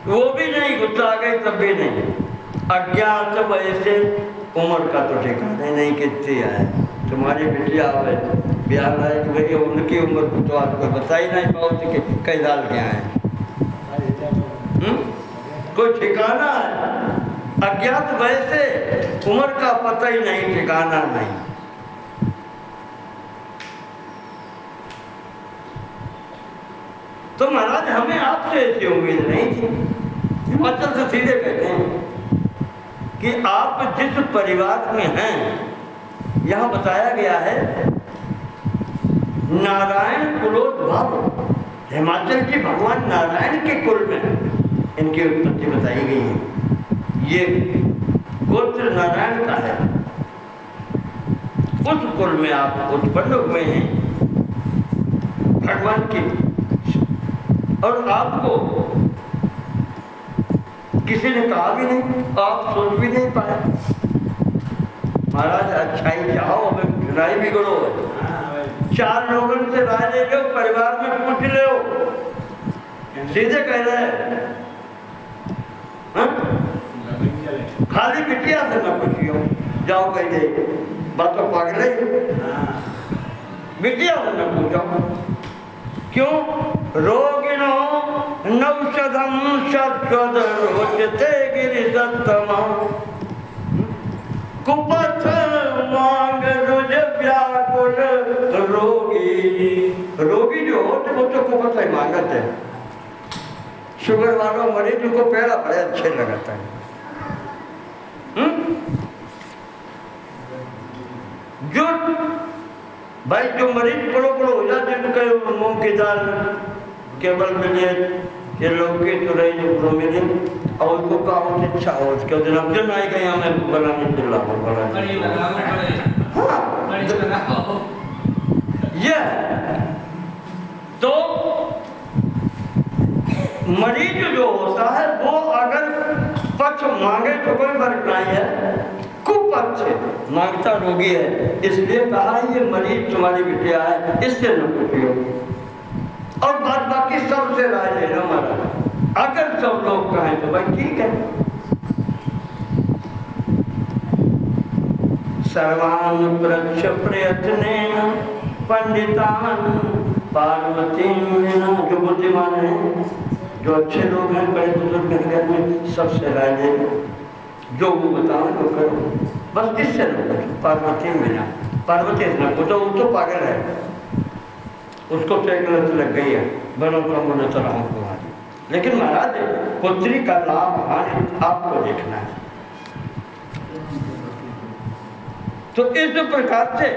वो भी नहीं, गुस्सा आ गई तब भी नहीं। अज्ञात वैसे उम्र का तो ठिकाना नहीं कितनी है। तुम्हारी बिटिया आवे ब्याह लायक भाई, उनकी उम्र तो आपको बता ही नहीं पाओ कि कई साल के हैं। कोई ठिकाना है? अज्ञात वैसे उम्र का पता ही नहीं, ठिकाना नहीं। तो महाराज हमें आपसे ऐसी उम्मीद नहीं थी। हिमाचल से सीधे कहते हैं कि आप जिस परिवार में हैं, यहाँ बताया गया है नारायण कुलोद्भव, हिमाचल के भगवान नारायण के कुल में इनकी उत्पत्ति बताई गई है। ये गोत्र नारायण का है, उस कुल में आप उत्पन्न हुए हैं। भगवान की, और आपको किसी ने कहा भी नहीं, आप सोच भी नहीं पाए। महाराज अच्छाई चाहो, हमें राय बिगड़ो, 4 लोगों से राय ले लो, परिवार में पूछ लो, सीधे कह रहे हैं। खाली बिटिया से न पूछियो, जाओ कह दे बात तो पागल है, बिटिया से न पूछो। क्यों? रोगिणो नौषधम शतद रोचते गिरिशतम कुपथ मांग रुज व्याकुल रोगी। रोगी जो हो तो वो तो कुपथ ही मांगते हैं। शुगर वालों मरीज को पेड़ा बड़े अच्छे लगता है। जो भाई जो मरीज पड़ो पड़ो हो जाते हैं, मूंग की दाल केवल मिले ये लोग के तुरई जो मिले और उनको काम अच्छा हो, उसके दिन अब जन आए गए हमें बनाने के लाभ बड़ा। ये तो मरीज जो होता है वो अगर पक्ष मांगे तो कोई फर्क नहीं है, कुपक्ष मांगता रोगी है। इसलिए कहा ये मरीज तुम्हारी बिटिया है, इससे न पूछियो, और बात बाकी सबसे राय लेना महाराज। अगर सब लोग कहें तो भाई ठीक है। सर्वान प्रक्ष प्रयत्नेन पंडितान पार्वती, जो बुद्धिमान है, जो अच्छे लोग हैं, बड़े बुजुर्ग घर में, सबसे राय ले, जो वो बताओ वो करो, बस किससे न पूछो। पार्वती मीना, पार्वती से न पूछो, वो तो पागल है, उसको तो एक लत लग गई है, बनो कम चलाओ तुम्हारी। लेकिन महाराज पुत्री का लाभ हानि आपको देखना है। तो इस प्रकार से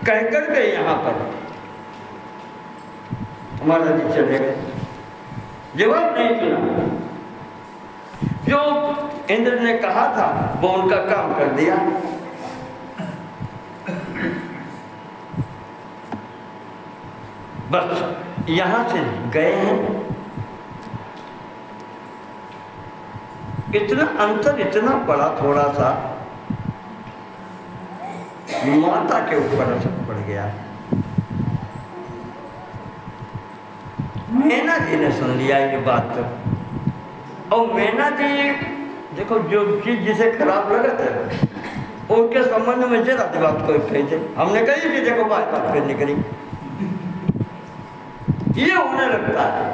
कहकर के यहाँ पर हमारा जी चले गए, जवाब नहीं सुना। जो इंद्र ने कहा था वो उनका काम कर दिया। बस यहां से गए हैं। इतना अंतर इतना बड़ा, थोड़ा सा माता के ऊपर असर पड़ गया। मैना जी ने सुन लिया ये बात, और मैना जी देखो जो चीज जिसे खराब लगता है उनके संबंध में जरा बात कोई कही थे, हमने कही थी देखो बात फिर निकली, ये होने लगता है।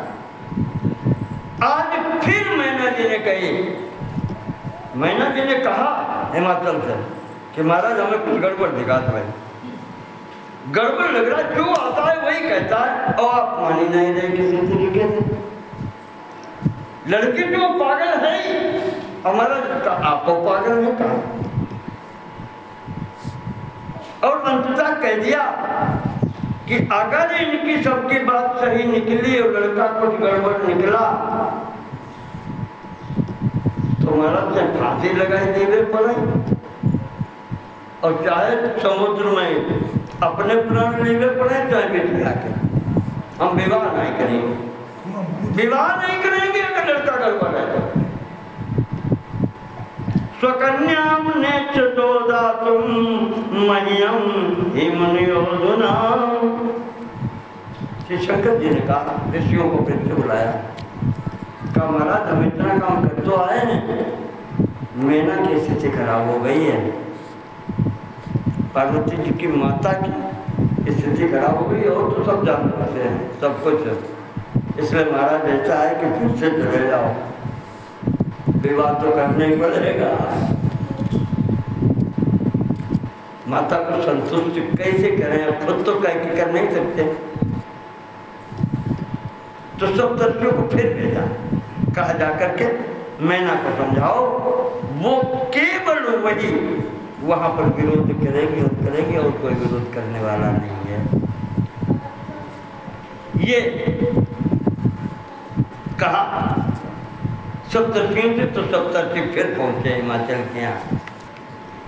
आज फिर मैना जी ने कही, मैना जी ने कहा हिमाचल से कि महाराज हमें कुछ गड़बड़ दिखा दो, भाई गड़बड़ लग रहा है, जो आता है वही कहता है, और आप मानी नहीं रहे किसी तरीके से। लड़की जो पागल है हमारा, आपको पागल है कहा, और अंततः कह दिया कि अगर इनकी सबकी बात सही निकली और लड़का कुछ गड़बड़ निकला तो महाराज से फांसी लगाई देवे पड़े, और चाहे समुद्र में अपने प्राण लेवे पड़े, चाहे बिटिया के, हम विवाह नहीं करेंगे, विवाह नहीं करेंगे अगर लड़का गड़बड़ है तो। स्वकन्याम नेच्छतो दातुम मह्यम हिमनियोधुना। श्री शंकर जी ने कहा, ऋषियों को फिर से बुलाया, कहा महाराज हम इतना काम कर तो आए हैं, मैना की स्थिति खराब हो गई है, पार्वती जी की माता की स्थिति खराब हो गई, और तो सब जानते हैं सब कुछ, इसलिए महाराज ऐसा है कि फिर से चले जाओ, विवाह तो करना ही पड़ेगा। माता को संतुष्ट कैसे करें, खुद तो कर नहीं सकते, तो सब तत्वों को फिर भेजा, कहा जाकर के मैना को समझाओ, वो केवल वही वहां पर विरोध करेगी और कोई विरोध करने वाला नहीं है। ये कहा सप्तर्षियों से, तो सप्तर्षि फिर पहुंचे हिमाचल के यहाँ।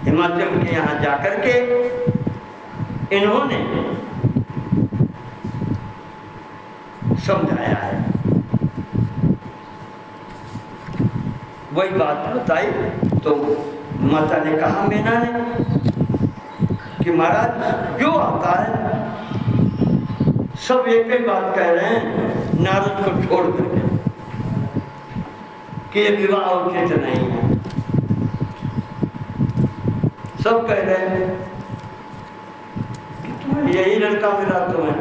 हिमाचल के यहाँ जाकर के इन्होंने समझाया है। वही बात बताई तो माता ने कहा मीना ने कि महाराज जो आता है सब एक ही बात कह रहे हैं नारद को छोड़ करके कि ये विवाह उचित नहीं है। सब कह रहे हैं कि तुम्हें यही लड़का मिला तुम्हें,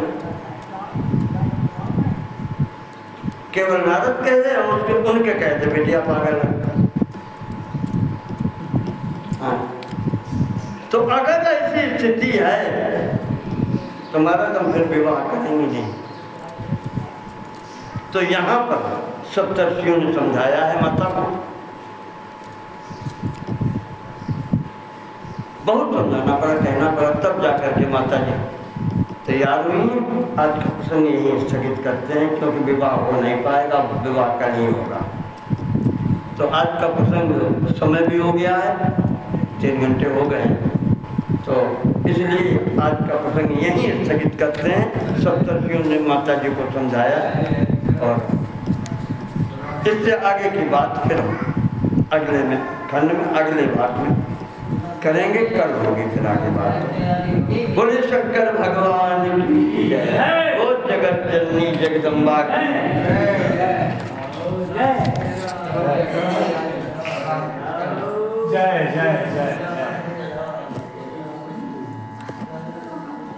केवल नारद कह रहे हैं उसके उनके कहते बेटिया पागल है। हाँ तो अगर ऐसी स्थिति है तो महाराज हम फिर विवाह करेंगे नहीं। तो यहाँ पर सप्तर्षियों ने समझाया है माता को, बहुत समझाना पड़ा, कहना पड़ा, तब जाकर के माता जी तैयार हुई। आज का प्रसंग यही स्थगित करते हैं क्योंकि विवाह हो नहीं पाएगा, विवाह का नहीं होगा। तो आज का प्रसंग समय भी हो गया है, 3 घंटे हो गए हैं, तो इसलिए आज का प्रसंग यही स्थगित करते हैं। सप्तर्षियों ने माता जी को समझाया और इससे आगे की बात फिर हम अगले में खंड में अगले भाग में करेंगे, कल होगी फिर आगे बात। बोले शंकर भगवान की जय, वो जगत जननी जगदम्बा की जय जय जय।